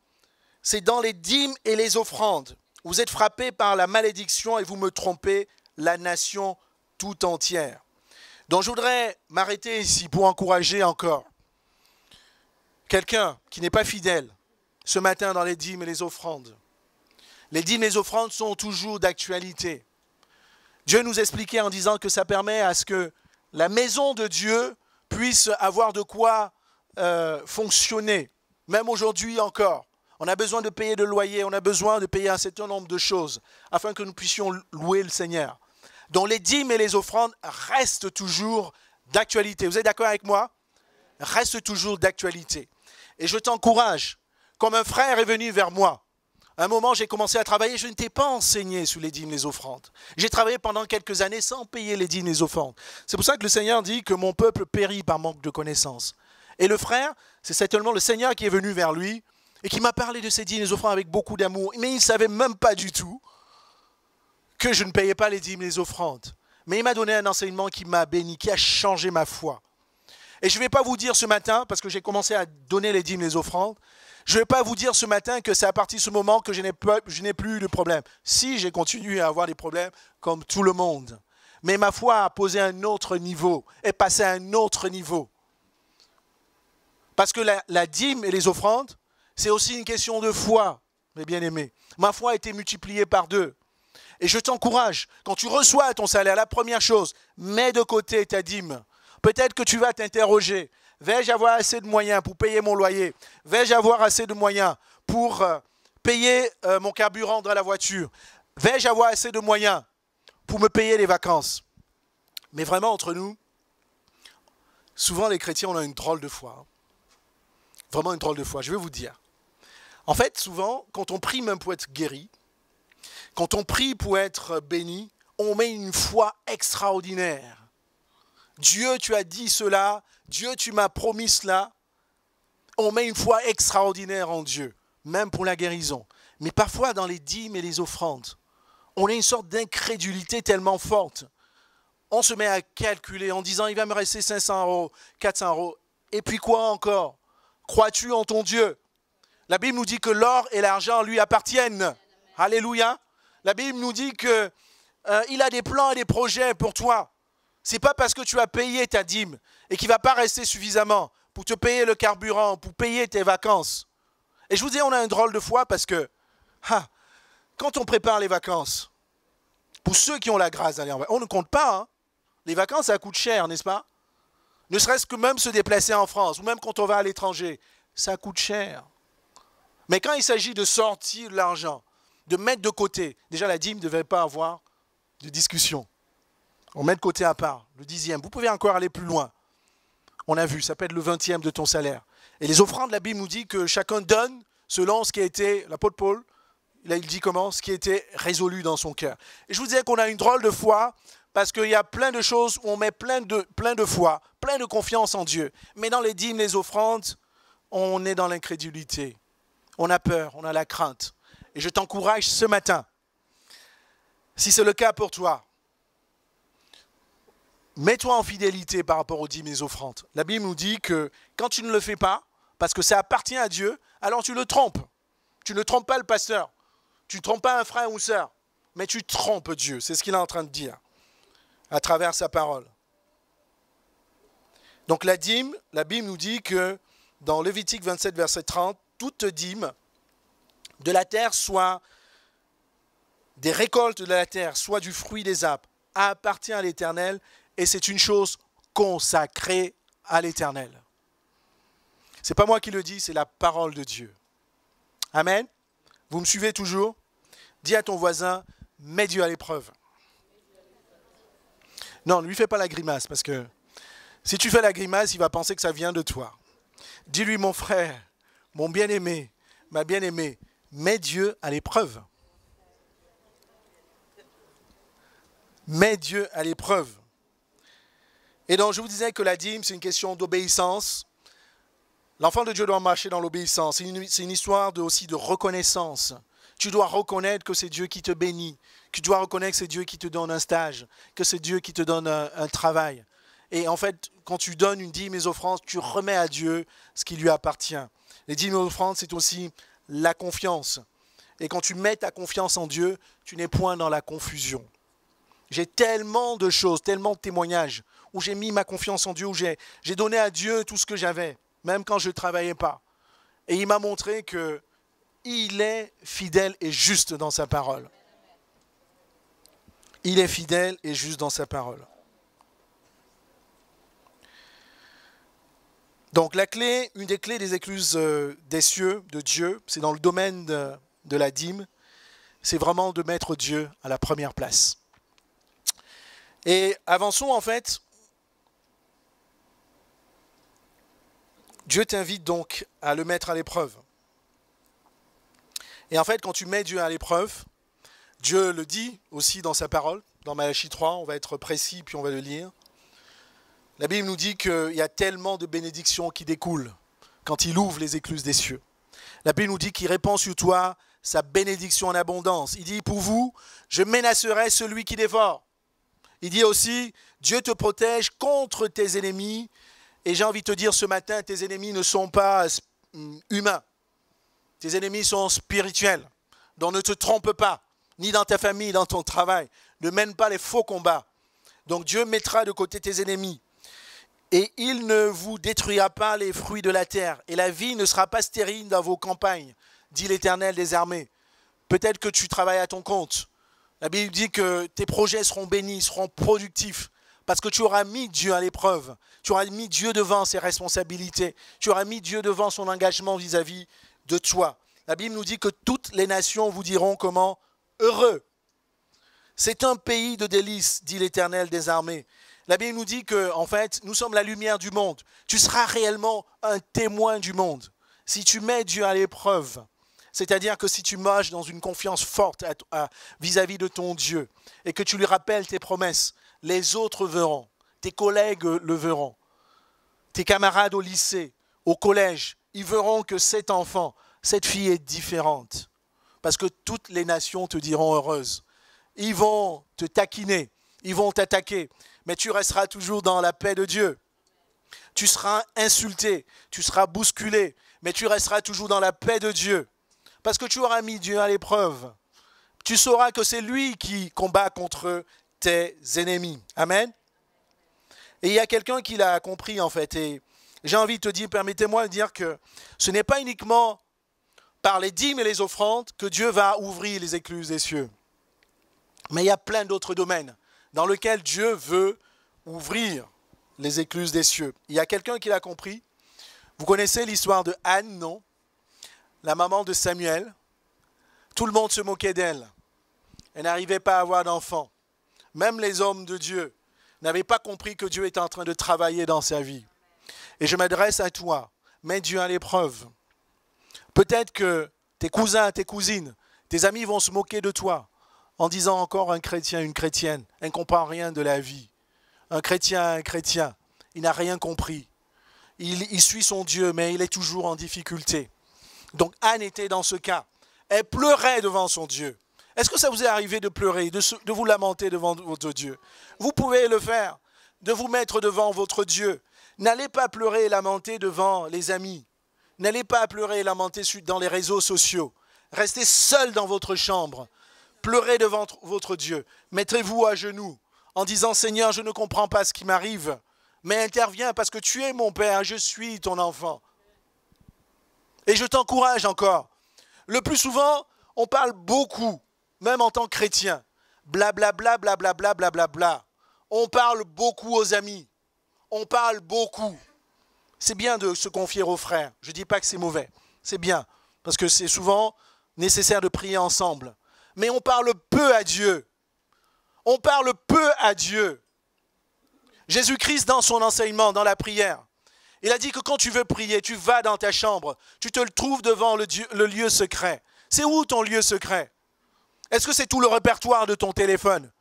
c'est dans les dîmes et les offrandes. Vous êtes frappés par la malédiction et vous me trompez, la nation tout entière. Donc je voudrais m'arrêter ici pour encourager encore quelqu'un qui n'est pas fidèle ce matin dans les dîmes et les offrandes. Les dîmes et les offrandes sont toujours d'actualité. Dieu nous expliquait en disant que ça permet à ce que la maison de Dieu puisse avoir de quoi fonctionner, même aujourd'hui encore. On a besoin de payer de loyer, on a besoin de payer un certain nombre de choses afin que nous puissions louer le Seigneur. Donc les dîmes et les offrandes restent toujours d'actualité. Vous êtes d'accord avec moi? Restent toujours d'actualité. Et je t'encourage, comme un frère est venu vers moi, à un moment j'ai commencé à travailler, je ne t'ai pas enseigné sur les dîmes et les offrandes. J'ai travaillé pendant quelques années sans payer les dîmes et les offrandes. C'est pour ça que le Seigneur dit que mon peuple périt par manque de connaissances. Et le frère, c'est certainement le Seigneur qui est venu vers lui et qui m'a parlé de ces dîmes et les offrandes avec beaucoup d'amour. Mais il ne savait même pas du tout que je ne payais pas les dîmes et les offrandes. Mais il m'a donné un enseignement qui m'a béni, qui a changé ma foi. Et je ne vais pas vous dire ce matin, parce que j'ai commencé à donner les dîmes et les offrandes, je ne vais pas vous dire ce matin que c'est à partir de ce moment que je n'ai plus de problème. Si, j'ai continué à avoir des problèmes comme tout le monde. Mais ma foi a posé un autre niveau, est passée à un autre niveau. Parce que la dîme et les offrandes, c'est aussi une question de foi, mes bien-aimés. Ma foi a été multipliée par 2. Et je t'encourage, quand tu reçois ton salaire, la première chose, mets de côté ta dîme. Peut-être que tu vas t'interroger. Vais-je avoir assez de moyens pour payer mon loyer? Vais-je avoir assez de moyens pour payer mon carburant dans la voiture? Vais-je avoir assez de moyens pour me payer les vacances? Mais vraiment, entre nous, souvent les chrétiens, on a une drôle de foi. Vraiment une drôle de foi, je vais vous dire. En fait, souvent, quand on prie même pour être guéri, quand on prie pour être béni, on met une foi extraordinaire. Dieu, tu as dit cela. Dieu, tu m'as promis cela. On met une foi extraordinaire en Dieu, même pour la guérison. Mais parfois, dans les dîmes et les offrandes, on a une sorte d'incrédulité tellement forte. On se met à calculer en disant, il va me rester 500 €, 400 €. Et puis quoi encore? Crois-tu en ton Dieu? La Bible nous dit que l'or et l'argent lui appartiennent. Alléluia. La Bible nous dit qu'il a des plans et des projets pour toi. Ce n'est pas parce que tu as payé ta dîme et qu'il ne va pas rester suffisamment pour te payer le carburant, pour payer tes vacances. Et je vous dis, on a un drôle de foi parce que quand on prépare les vacances, pour ceux qui ont la grâce d'aller en vacances, on ne compte pas. Hein. Les vacances, ça coûte cher, n'est-ce pas? Ne serait-ce que même se déplacer en France ou même quand on va à l'étranger, ça coûte cher. Mais quand il s'agit de sortir de l'argent, de mettre de côté, déjà la dîme ne devait pas avoir de discussion. On met de côté à part, le 10e. Vous pouvez encore aller plus loin. On a vu, ça peut être le 20e de ton salaire. Et les offrandes, la Bible nous dit que chacun donne selon ce qui a été, l'apôtre Paul, là il dit comment, ce qui a été résolu dans son cœur. Et je vous disais qu'on a une drôle de foi, parce qu'il y a plein de choses où on met plein de foi, plein de confiance en Dieu. Mais dans les dîmes, les offrandes, on est dans l'incrédulité. On a peur, on a la crainte. Et je t'encourage ce matin, si c'est le cas pour toi, mets-toi en fidélité par rapport aux dîmes et aux offrandes. La Bible nous dit que quand tu ne le fais pas, parce que ça appartient à Dieu, alors tu le trompes. Tu ne trompes pas le pasteur. Tu ne trompes pas un frère ou une sœur. Mais tu trompes Dieu. C'est ce qu'il est en train de dire à travers sa parole. Donc la dîme, la Bible nous dit que dans Lévitique 27, verset 30, toute dîme de la terre, soit des récoltes de la terre, soit du fruit des arbres, appartient à l'Éternel, et c'est une chose consacrée à l'Éternel. Ce n'est pas moi qui le dis, c'est la parole de Dieu. Amen. Vous me suivez toujours? Dis à ton voisin, mets Dieu à l'épreuve. Non, ne lui fais pas la grimace, parce que si tu fais la grimace, il va penser que ça vient de toi. Dis-lui, mon frère, mon bien-aimé, ma bien-aimée, mets Dieu à l'épreuve. Mets Dieu à l'épreuve. Et donc, je vous disais que la dîme, c'est une question d'obéissance. L'enfant de Dieu doit marcher dans l'obéissance. C'est une histoire aussi de reconnaissance. Tu dois reconnaître que c'est Dieu qui te bénit. Tu dois reconnaître que c'est Dieu qui te donne un stage, que c'est Dieu qui te donne un travail. Et en fait, quand tu donnes une dîme et offrandes, tu remets à Dieu ce qui lui appartient. Les dîmes et offrandes, c'est aussi la confiance. Et quand tu mets ta confiance en Dieu, tu n'es point dans la confusion. J'ai tellement de choses, tellement de témoignages où j'ai mis ma confiance en Dieu, où j'ai donné à Dieu tout ce que j'avais, même quand je ne travaillais pas. Et il m'a montré qu'il est fidèle et juste dans sa parole. Il est fidèle et juste dans sa parole. Donc la clé, une des clés des écluses des cieux de Dieu, c'est dans le domaine de la dîme, c'est vraiment de mettre Dieu à la première place. Et avançons en fait. Dieu t'invite donc à le mettre à l'épreuve. Et en fait, quand tu mets Dieu à l'épreuve, Dieu le dit aussi dans sa parole, dans Malachie 3, on va être précis puis on va le lire. La Bible nous dit qu'il y a tellement de bénédictions qui découlent quand il ouvre les écluses des cieux. La Bible nous dit qu'il répand sur toi sa bénédiction en abondance. Il dit, pour vous, je menacerai celui qui dévore. Il dit aussi, Dieu te protège contre tes ennemis. Et j'ai envie de te dire ce matin, tes ennemis ne sont pas humains. Tes ennemis sont spirituels. Donc ne te trompe pas, ni dans ta famille, ni dans ton travail. Ne mène pas les faux combats. Donc Dieu mettra de côté tes ennemis. Et il ne vous détruira pas les fruits de la terre. Et la vie ne sera pas stérile dans vos campagnes, dit l'Éternel des armées. Peut-être que tu travailles à ton compte. La Bible dit que tes projets seront bénis, seront productifs. Parce que tu auras mis Dieu à l'épreuve. Tu auras mis Dieu devant ses responsabilités. Tu auras mis Dieu devant son engagement vis-à-vis de toi. La Bible nous dit que toutes les nations vous diront comment? Heureux. C'est un pays de délices, dit l'Éternel des armées. La Bible nous dit que, en fait, nous sommes la lumière du monde. Tu seras réellement un témoin du monde. Si tu mets Dieu à l'épreuve, c'est-à-dire que si tu marches dans une confiance forte vis-à-vis de ton Dieu et que tu lui rappelles tes promesses, les autres verront, tes collègues le verront, tes camarades au lycée, au collège, ils verront que cet enfant, cette fille est différente. Parce que toutes les nations te diront heureuse. Ils vont te taquiner, ils vont t'attaquer, mais tu resteras toujours dans la paix de Dieu. Tu seras insulté, tu seras bousculé, mais tu resteras toujours dans la paix de Dieu. Parce que tu auras mis Dieu à l'épreuve. Tu sauras que c'est lui qui combat contre tes ennemis. Amen. Et il y a quelqu'un qui l'a compris en fait. Et j'ai envie de te dire, permettez-moi de dire que ce n'est pas uniquement par les dîmes et les offrandes que Dieu va ouvrir les écluses des cieux. Mais il y a plein d'autres domaines dans lesquels Dieu veut ouvrir les écluses des cieux. Il y a quelqu'un qui l'a compris. Vous connaissez l'histoire de Anne, non? La maman de Samuel. Tout le monde se moquait d'elle. Elle n'arrivait pas à avoir d'enfant. Même les hommes de Dieu n'avaient pas compris que Dieu était en train de travailler dans sa vie. Et je m'adresse à toi. Mets Dieu à l'épreuve. Peut-être que tes cousins, tes cousines, tes amis vont se moquer de toi en disant encore un chrétien, une chrétienne. Elle ne comprend rien de la vie. Un chrétien, il n'a rien compris. Il suit son Dieu, mais il est toujours en difficulté. Donc Anne était dans ce cas. Elle pleurait devant son Dieu. Est-ce que ça vous est arrivé de pleurer, de vous lamenter devant votre Dieu? Vous pouvez le faire, de vous mettre devant votre Dieu. N'allez pas pleurer et lamenter devant les amis. N'allez pas pleurer et lamenter dans les réseaux sociaux. Restez seul dans votre chambre. Pleurez devant votre Dieu. Mettrez-vous à genoux en disant « Seigneur, je ne comprends pas ce qui m'arrive, mais interviens parce que tu es mon Père, je suis ton enfant. Et je t'encourage encore. Le plus souvent, on parle beaucoup, même en tant que chrétien. Blablabla, blablabla, blablabla. On parle beaucoup aux amis. On parle beaucoup. C'est bien de se confier aux frères. Je ne dis pas que c'est mauvais. C'est bien, parce que c'est souvent nécessaire de prier ensemble. Mais on parle peu à Dieu. On parle peu à Dieu. Jésus-Christ, dans son enseignement, dans la prière, il a dit que quand tu veux prier, tu vas dans ta chambre, tu te le trouves devant le lieu secret. C'est où ton lieu secret? Est-ce que c'est tout le répertoire de ton téléphone?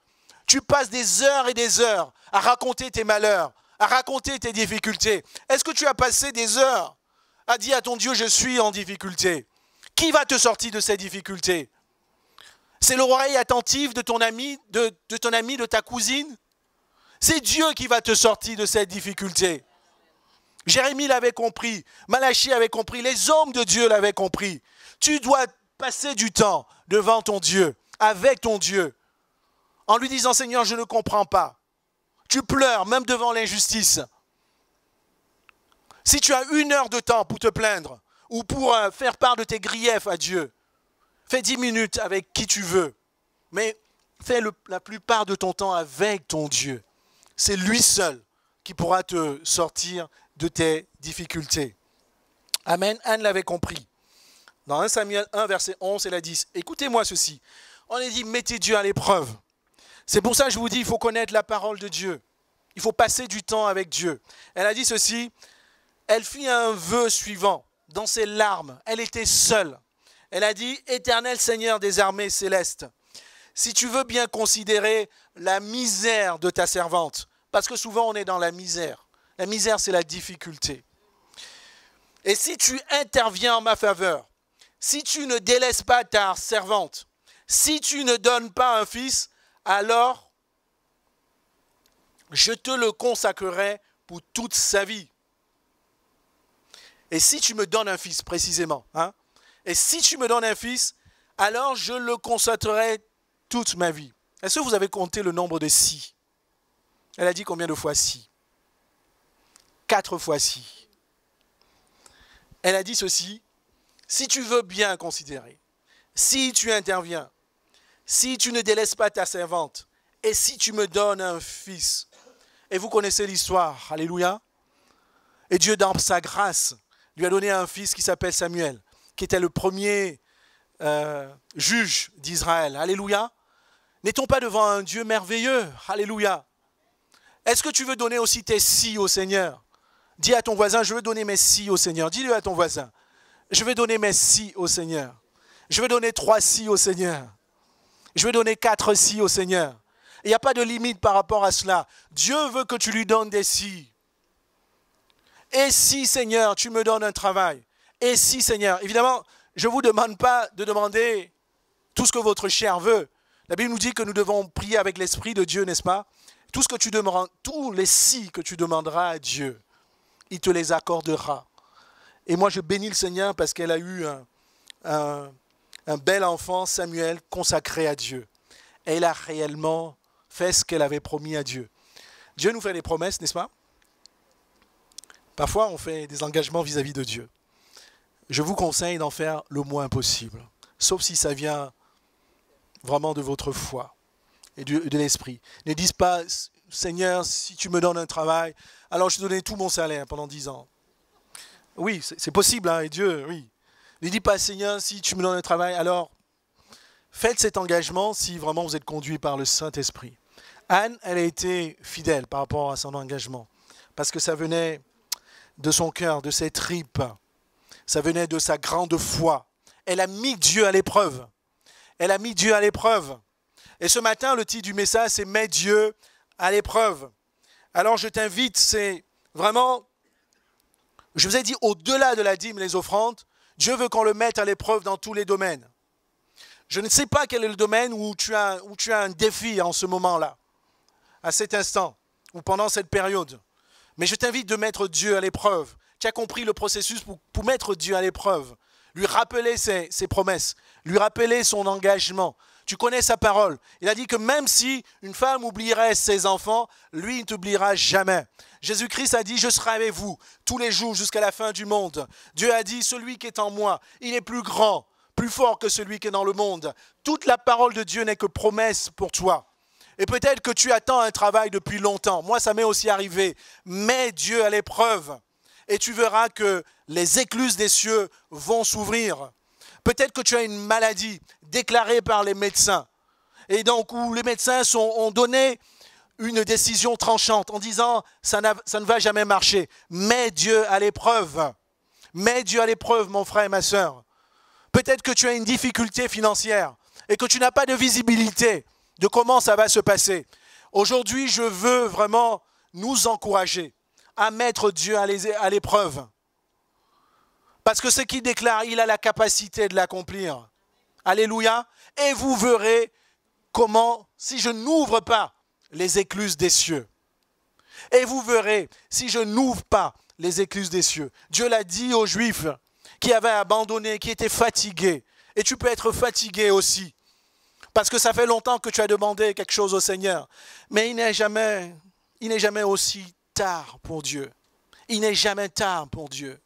Tu passes des heures et des heures à raconter tes malheurs, à raconter tes difficultés. Est-ce que tu as passé des heures à dire à ton Dieu, je suis en difficulté? Qui va te sortir de ces difficultés? C'est l'oreille attentive de ton ami, de ta cousine? C'est Dieu qui va te sortir de cette difficulté. Jérémie l'avait compris, Malachie avait compris, les hommes de Dieu l'avaient compris. Tu dois passer du temps devant ton Dieu, avec ton Dieu, en lui disant, Seigneur, je ne comprends pas. Tu pleures, même devant l'injustice. Si tu as 1 heure de temps pour te plaindre, ou pour faire part de tes griefs à Dieu, fais 10 minutes avec qui tu veux, mais fais la plupart de ton temps avec ton Dieu. C'est lui seul qui pourra te sortir de tes difficultés. Amen. Anne l'avait compris. Dans 1 Samuel 1, verset 11, elle a dit, écoutez-moi ceci. On a dit, mettez Dieu à l'épreuve. C'est pour ça que je vous dis, il faut connaître la parole de Dieu. Il faut passer du temps avec Dieu. Elle a dit ceci, elle fit un vœu suivant. Dans ses larmes, elle était seule. Elle a dit, Éternel Seigneur des armées célestes, si tu veux bien considérer la misère de ta servante, parce que souvent on est dans la misère. La misère, c'est la difficulté. Et si tu interviens en ma faveur, si tu ne délaisses pas ta servante, si tu ne donnes pas un fils, alors je te le consacrerai pour toute sa vie. Et si tu me donnes un fils, précisément, et si tu me donnes un fils, alors je le consacrerai toute ma vie. Est-ce que vous avez compté le nombre de si? Elle a dit combien de fois si? 4 fois si. Elle a dit ceci, si tu veux bien considérer, si tu interviens, si tu ne délaisses pas ta servante, et si tu me donnes un fils. Et vous connaissez l'histoire, alléluia. Et Dieu, dans sa grâce, lui a donné un fils qui s'appelle Samuel, qui était le premier juge d'Israël, alléluia. N'est-on pas devant un Dieu merveilleux, alléluia. Est-ce que tu veux donner aussi tes si au Seigneur? Dis à ton voisin, je veux donner mes si au Seigneur. Dis-le à ton voisin, je vais donner mes si au Seigneur. Je vais donner 3 si au Seigneur. Je vais donner 4 si au Seigneur. Il n'y a pas de limite par rapport à cela. Dieu veut que tu lui donnes des si. Et si, Seigneur, tu me donnes un travail? Et si, Seigneur, évidemment, je ne vous demande pas de demander tout ce que votre chair veut. La Bible nous dit que nous devons prier avec l'Esprit de Dieu, n'est-ce pas? Tout ce que tu demandes, tous les si que tu demanderas à Dieu, il te les accordera. Et moi, je bénis le Seigneur parce qu'elle a eu un bel enfant, Samuel, consacré à Dieu. Et elle a réellement fait ce qu'elle avait promis à Dieu. Dieu nous fait des promesses, n'est-ce pas? Parfois, on fait des engagements vis-à-vis de Dieu. Je vous conseille d'en faire le moins possible, sauf si ça vient vraiment de votre foi et de l'esprit. Ne dites pas, Seigneur, si tu me donnes un travail, alors je te donne tout mon salaire pendant 10 ans. Oui, c'est possible, et Dieu, oui. Ne dites pas, Seigneur, si tu me donnes un travail, alors faites cet engagement si vraiment vous êtes conduit par le Saint-Esprit. Anne, elle a été fidèle par rapport à son engagement, parce que ça venait de son cœur, de ses tripes. Ça venait de sa grande foi. Elle a mis Dieu à l'épreuve. Elle a mis Dieu à l'épreuve. Et ce matin, le titre du message, c'est « Mets Dieu à l'épreuve ». Alors je t'invite, c'est vraiment, je vous ai dit, au-delà de la dîme et les offrandes, Dieu veut qu'on le mette à l'épreuve dans tous les domaines. Je ne sais pas quel est le domaine où tu as un défi en ce moment-là, à cet instant, ou pendant cette période. Mais je t'invite de mettre Dieu à l'épreuve. Tu as compris le processus pour mettre Dieu à l'épreuve. lui rappeler ses promesses, lui rappeler son engagement. Tu connais sa parole. Il a dit que même si une femme oublierait ses enfants, lui, il ne t'oubliera jamais. Jésus-Christ a dit, je serai avec vous tous les jours jusqu'à la fin du monde. Dieu a dit, celui qui est en moi, il est plus grand, plus fort que celui qui est dans le monde. Toute la parole de Dieu n'est que promesse pour toi. Et peut-être que tu attends un travail depuis longtemps. Moi, ça m'est aussi arrivé. Mets Dieu à l'épreuve et tu verras que les écluses des cieux vont s'ouvrir. Peut-être que tu as une maladie déclarée par les médecins. Et donc, où les médecins ont donné une décision tranchante en disant ça ne va jamais marcher. Mets Dieu à l'épreuve. Mets Dieu à l'épreuve, mon frère et ma sœur. Peut-être que tu as une difficulté financière et que tu n'as pas de visibilité de comment ça va se passer. Aujourd'hui, je veux vraiment nous encourager à mettre Dieu à l'épreuve. Parce que ce qu'il déclare, il a la capacité de l'accomplir. Alléluia. Et vous verrez comment, si je n'ouvre pas les écluses des cieux. Et vous verrez, si je n'ouvre pas les écluses des cieux. Dieu l'a dit aux Juifs qui avaient abandonné, qui étaient fatigués. Et tu peux être fatigué aussi. Parce que ça fait longtemps que tu as demandé quelque chose au Seigneur. Mais il n'est jamais aussi tard pour Dieu. Il n'est jamais tard pour Dieu.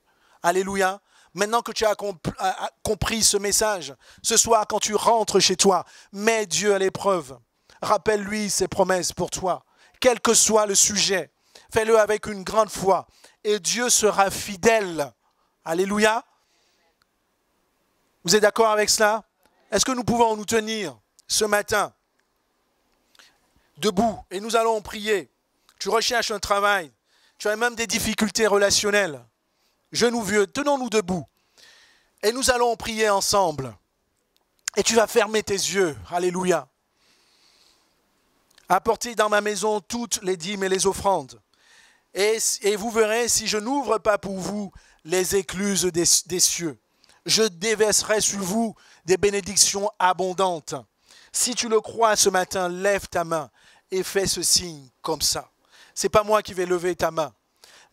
Alléluia. Maintenant que tu as compris ce message, ce soir quand tu rentres chez toi, mets Dieu à l'épreuve. Rappelle-lui ses promesses pour toi. Quel que soit le sujet, fais-le avec une grande foi. Et Dieu sera fidèle. Alléluia. Vous êtes d'accord avec cela? Est-ce que nous pouvons nous tenir ce matin debout et nous allons prier? Tu recherches un travail, tu as même des difficultés relationnelles. Genoux vieux, tenons-nous debout et nous allons prier ensemble. Et tu vas fermer tes yeux. Alléluia. Apportez dans ma maison toutes les dîmes et les offrandes. Et vous verrez, si je n'ouvre pas pour vous les écluses des cieux, je déverserai sur vous des bénédictions abondantes. Si tu le crois ce matin, lève ta main et fais ce signe comme ça. Ce n'est pas moi qui vais lever ta main.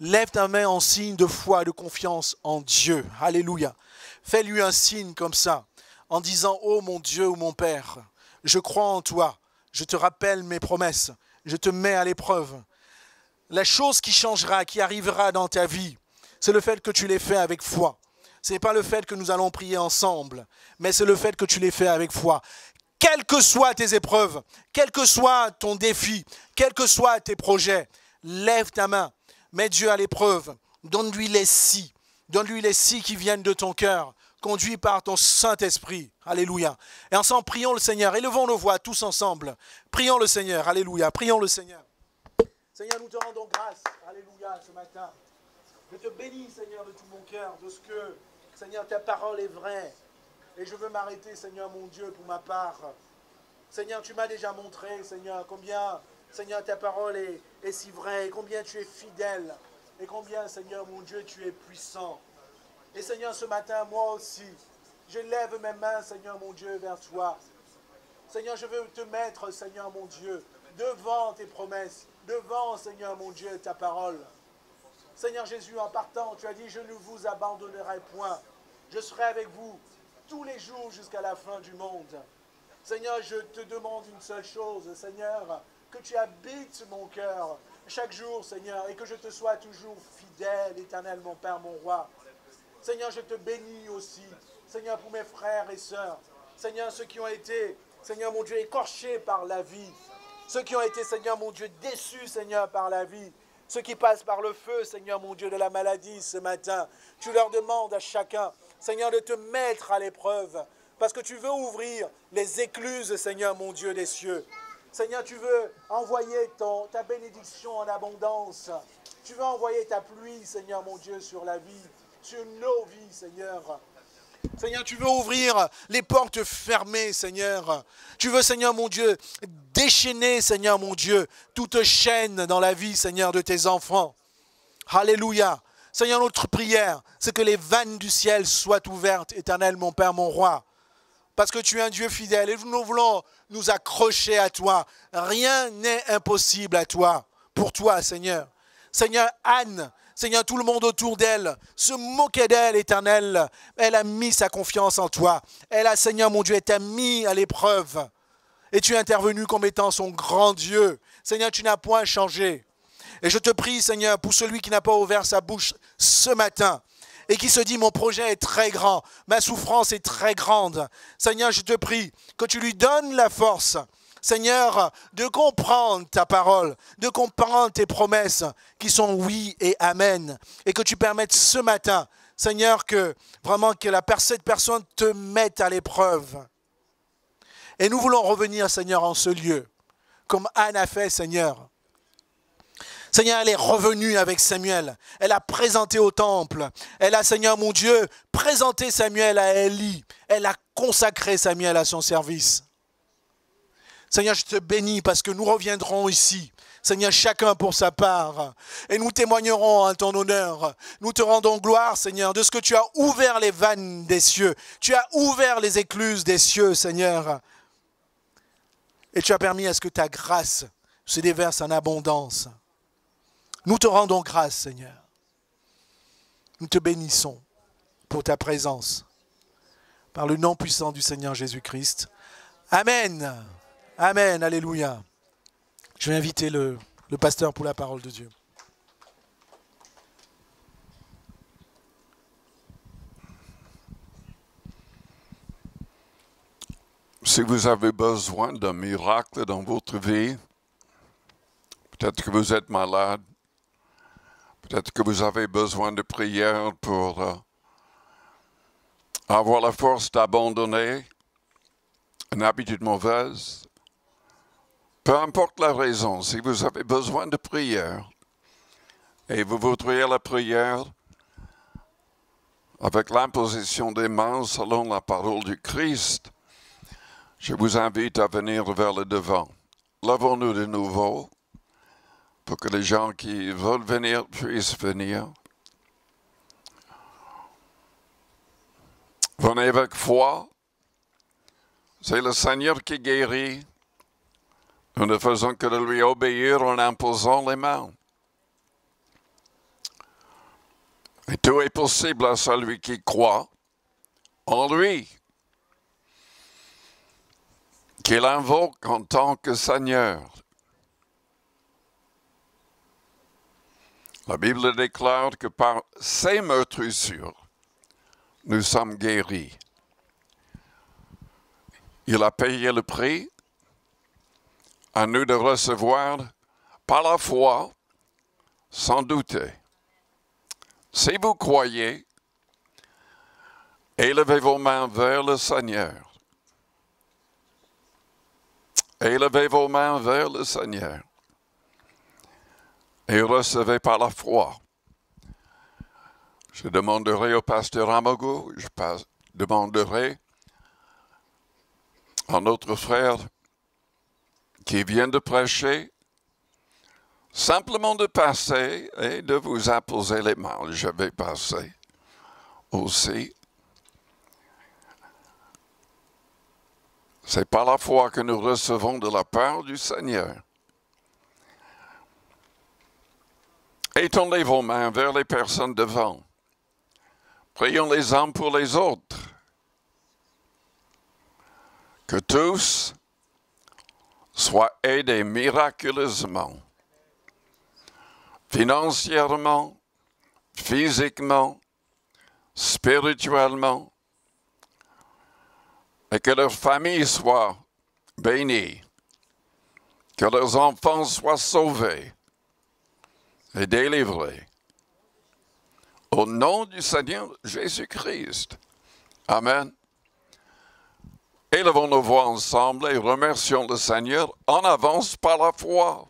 Lève ta main en signe de foi et de confiance en Dieu. Alléluia. Fais-lui un signe comme ça, en disant « Oh mon Dieu ou mon Père, je crois en toi, je te rappelle mes promesses, je te mets à l'épreuve. » La chose qui changera, qui arrivera dans ta vie, c'est le fait que tu l'aies fait avec foi. Ce n'est pas le fait que nous allons prier ensemble, mais c'est le fait que tu l'aies fait avec foi. Quelles que soient tes épreuves, quel que soit ton défi, quels que soient tes projets, lève ta main. Mets Dieu à l'épreuve, donne-lui les si qui viennent de ton cœur, conduits par ton Saint-Esprit. Alléluia. Et ensemble, prions le Seigneur. Élevons nos voix tous ensemble. Prions le Seigneur. Alléluia. Prions le Seigneur. Seigneur, nous te rendons grâce. Alléluia, ce matin. Je te bénis, Seigneur, de tout mon cœur, de ce que, Seigneur, ta parole est vraie. Et je veux m'arrêter, Seigneur, mon Dieu, pour ma part. Seigneur, tu m'as déjà montré, Seigneur, combien, Seigneur, ta parole est si vraie, et combien tu es fidèle, et combien, Seigneur, mon Dieu, tu es puissant. Et Seigneur, ce matin, moi aussi, je lève mes mains, Seigneur, mon Dieu, vers toi. Seigneur, je veux te mettre, Seigneur, mon Dieu, devant tes promesses, devant, Seigneur, mon Dieu, ta parole. Seigneur Jésus, en partant, tu as dit, je ne vous abandonnerai point. Je serai avec vous tous les jours jusqu'à la fin du monde. Seigneur, je te demande une seule chose, Seigneur, que tu habites mon cœur chaque jour, Seigneur, et que je te sois toujours fidèle, éternel, mon Père, mon Roi. Seigneur, je te bénis aussi, Seigneur, pour mes frères et sœurs. Seigneur, ceux qui ont été, Seigneur, mon Dieu, écorchés par la vie. Ceux qui ont été, Seigneur, mon Dieu, déçus, Seigneur, par la vie. Ceux qui passent par le feu, Seigneur, mon Dieu, de la maladie ce matin. Tu leur demandes à chacun, Seigneur, de te mettre à l'épreuve. Parce que tu veux ouvrir les écluses, Seigneur, mon Dieu, des cieux. Seigneur, tu veux envoyer ta bénédiction en abondance. Tu veux envoyer ta pluie, Seigneur, mon Dieu, sur la vie, sur nos vies, Seigneur. Seigneur, tu veux ouvrir les portes fermées, Seigneur. Tu veux, Seigneur, mon Dieu, déchaîner, Seigneur, mon Dieu, toute chaîne dans la vie, Seigneur, de tes enfants. Alléluia. Seigneur, notre prière, c'est que les vannes du ciel soient ouvertes, éternel, mon Père, mon Roi. Parce que tu es un Dieu fidèle et nous voulons nous accrocher à toi. Rien n'est impossible à toi, pour toi, Seigneur. Seigneur, Anne, Seigneur, tout le monde autour d'elle se moquait d'elle, Éternel. Elle a mis sa confiance en toi. Elle a, Seigneur mon Dieu, elle t'a mis à l'épreuve. Et tu es intervenu comme étant son grand Dieu. Seigneur, tu n'as point changé. Et je te prie, Seigneur, pour celui qui n'a pas ouvert sa bouche ce matin et qui se dit, mon projet est très grand, ma souffrance est très grande. Seigneur, je te prie que tu lui donnes la force, Seigneur, de comprendre ta parole, de comprendre tes promesses qui sont oui et amen. Et que tu permettes ce matin, Seigneur, que vraiment que cette personne te mette à l'épreuve. Et nous voulons revenir, Seigneur, en ce lieu, comme Anne a fait, Seigneur. Seigneur, elle est revenue avec Samuel. Elle a présenté au temple. Elle a, Seigneur mon Dieu, présenté Samuel à Élie. Elle a consacré Samuel à son service. Seigneur, je te bénis parce que nous reviendrons ici. Seigneur, chacun pour sa part. Et nous témoignerons en ton honneur. Nous te rendons gloire, Seigneur, de ce que tu as ouvert les vannes des cieux. Tu as ouvert les écluses des cieux, Seigneur. Et tu as permis à ce que ta grâce se déverse en abondance. Nous te rendons grâce, Seigneur. Nous te bénissons pour ta présence. Par le nom puissant du Seigneur Jésus-Christ. Amen. Amen. Alléluia. Je vais inviter le pasteur pour la parole de Dieu. Si vous avez besoin d'un miracle dans votre vie, peut-être que vous êtes malade, peut-être que vous avez besoin de prière pour avoir la force d'abandonner une habitude mauvaise. Peu importe la raison, si vous avez besoin de prière et vous voudriez la prière avec l'imposition des mains selon la parole du Christ, je vous invite à venir vers le devant. Levons-nous de nouveau pour que les gens qui veulent venir puissent venir. Venez avec foi. C'est le Seigneur qui guérit. Nous ne faisons que de lui obéir en imposant les mains. Et tout est possible à celui qui croit en lui, qu'il invoque en tant que Seigneur. La Bible déclare que par ses meurtrissures, nous sommes guéris. Il a payé le prix. À nous de recevoir par la foi, sans douter. Si vous croyez, élevez vos mains vers le Seigneur. Élevez vos mains vers le Seigneur. Et recevez par la foi. Je demanderai au pasteur Amago, je demanderai à notre frère qui vient de prêcher, simplement de passer et de vous imposer les mains. Je vais passer aussi. C'est par la foi que nous recevons de la part du Seigneur. Étendez vos mains vers les personnes devant. Prions les uns pour les autres. Que tous soient aidés miraculeusement, financièrement, physiquement, spirituellement, et que leur famille soit bénie, que leurs enfants soient sauvés et délivrés. Au nom du Seigneur Jésus-Christ. Amen. Élevons nos voix ensemble et remercions le Seigneur en avance par la foi.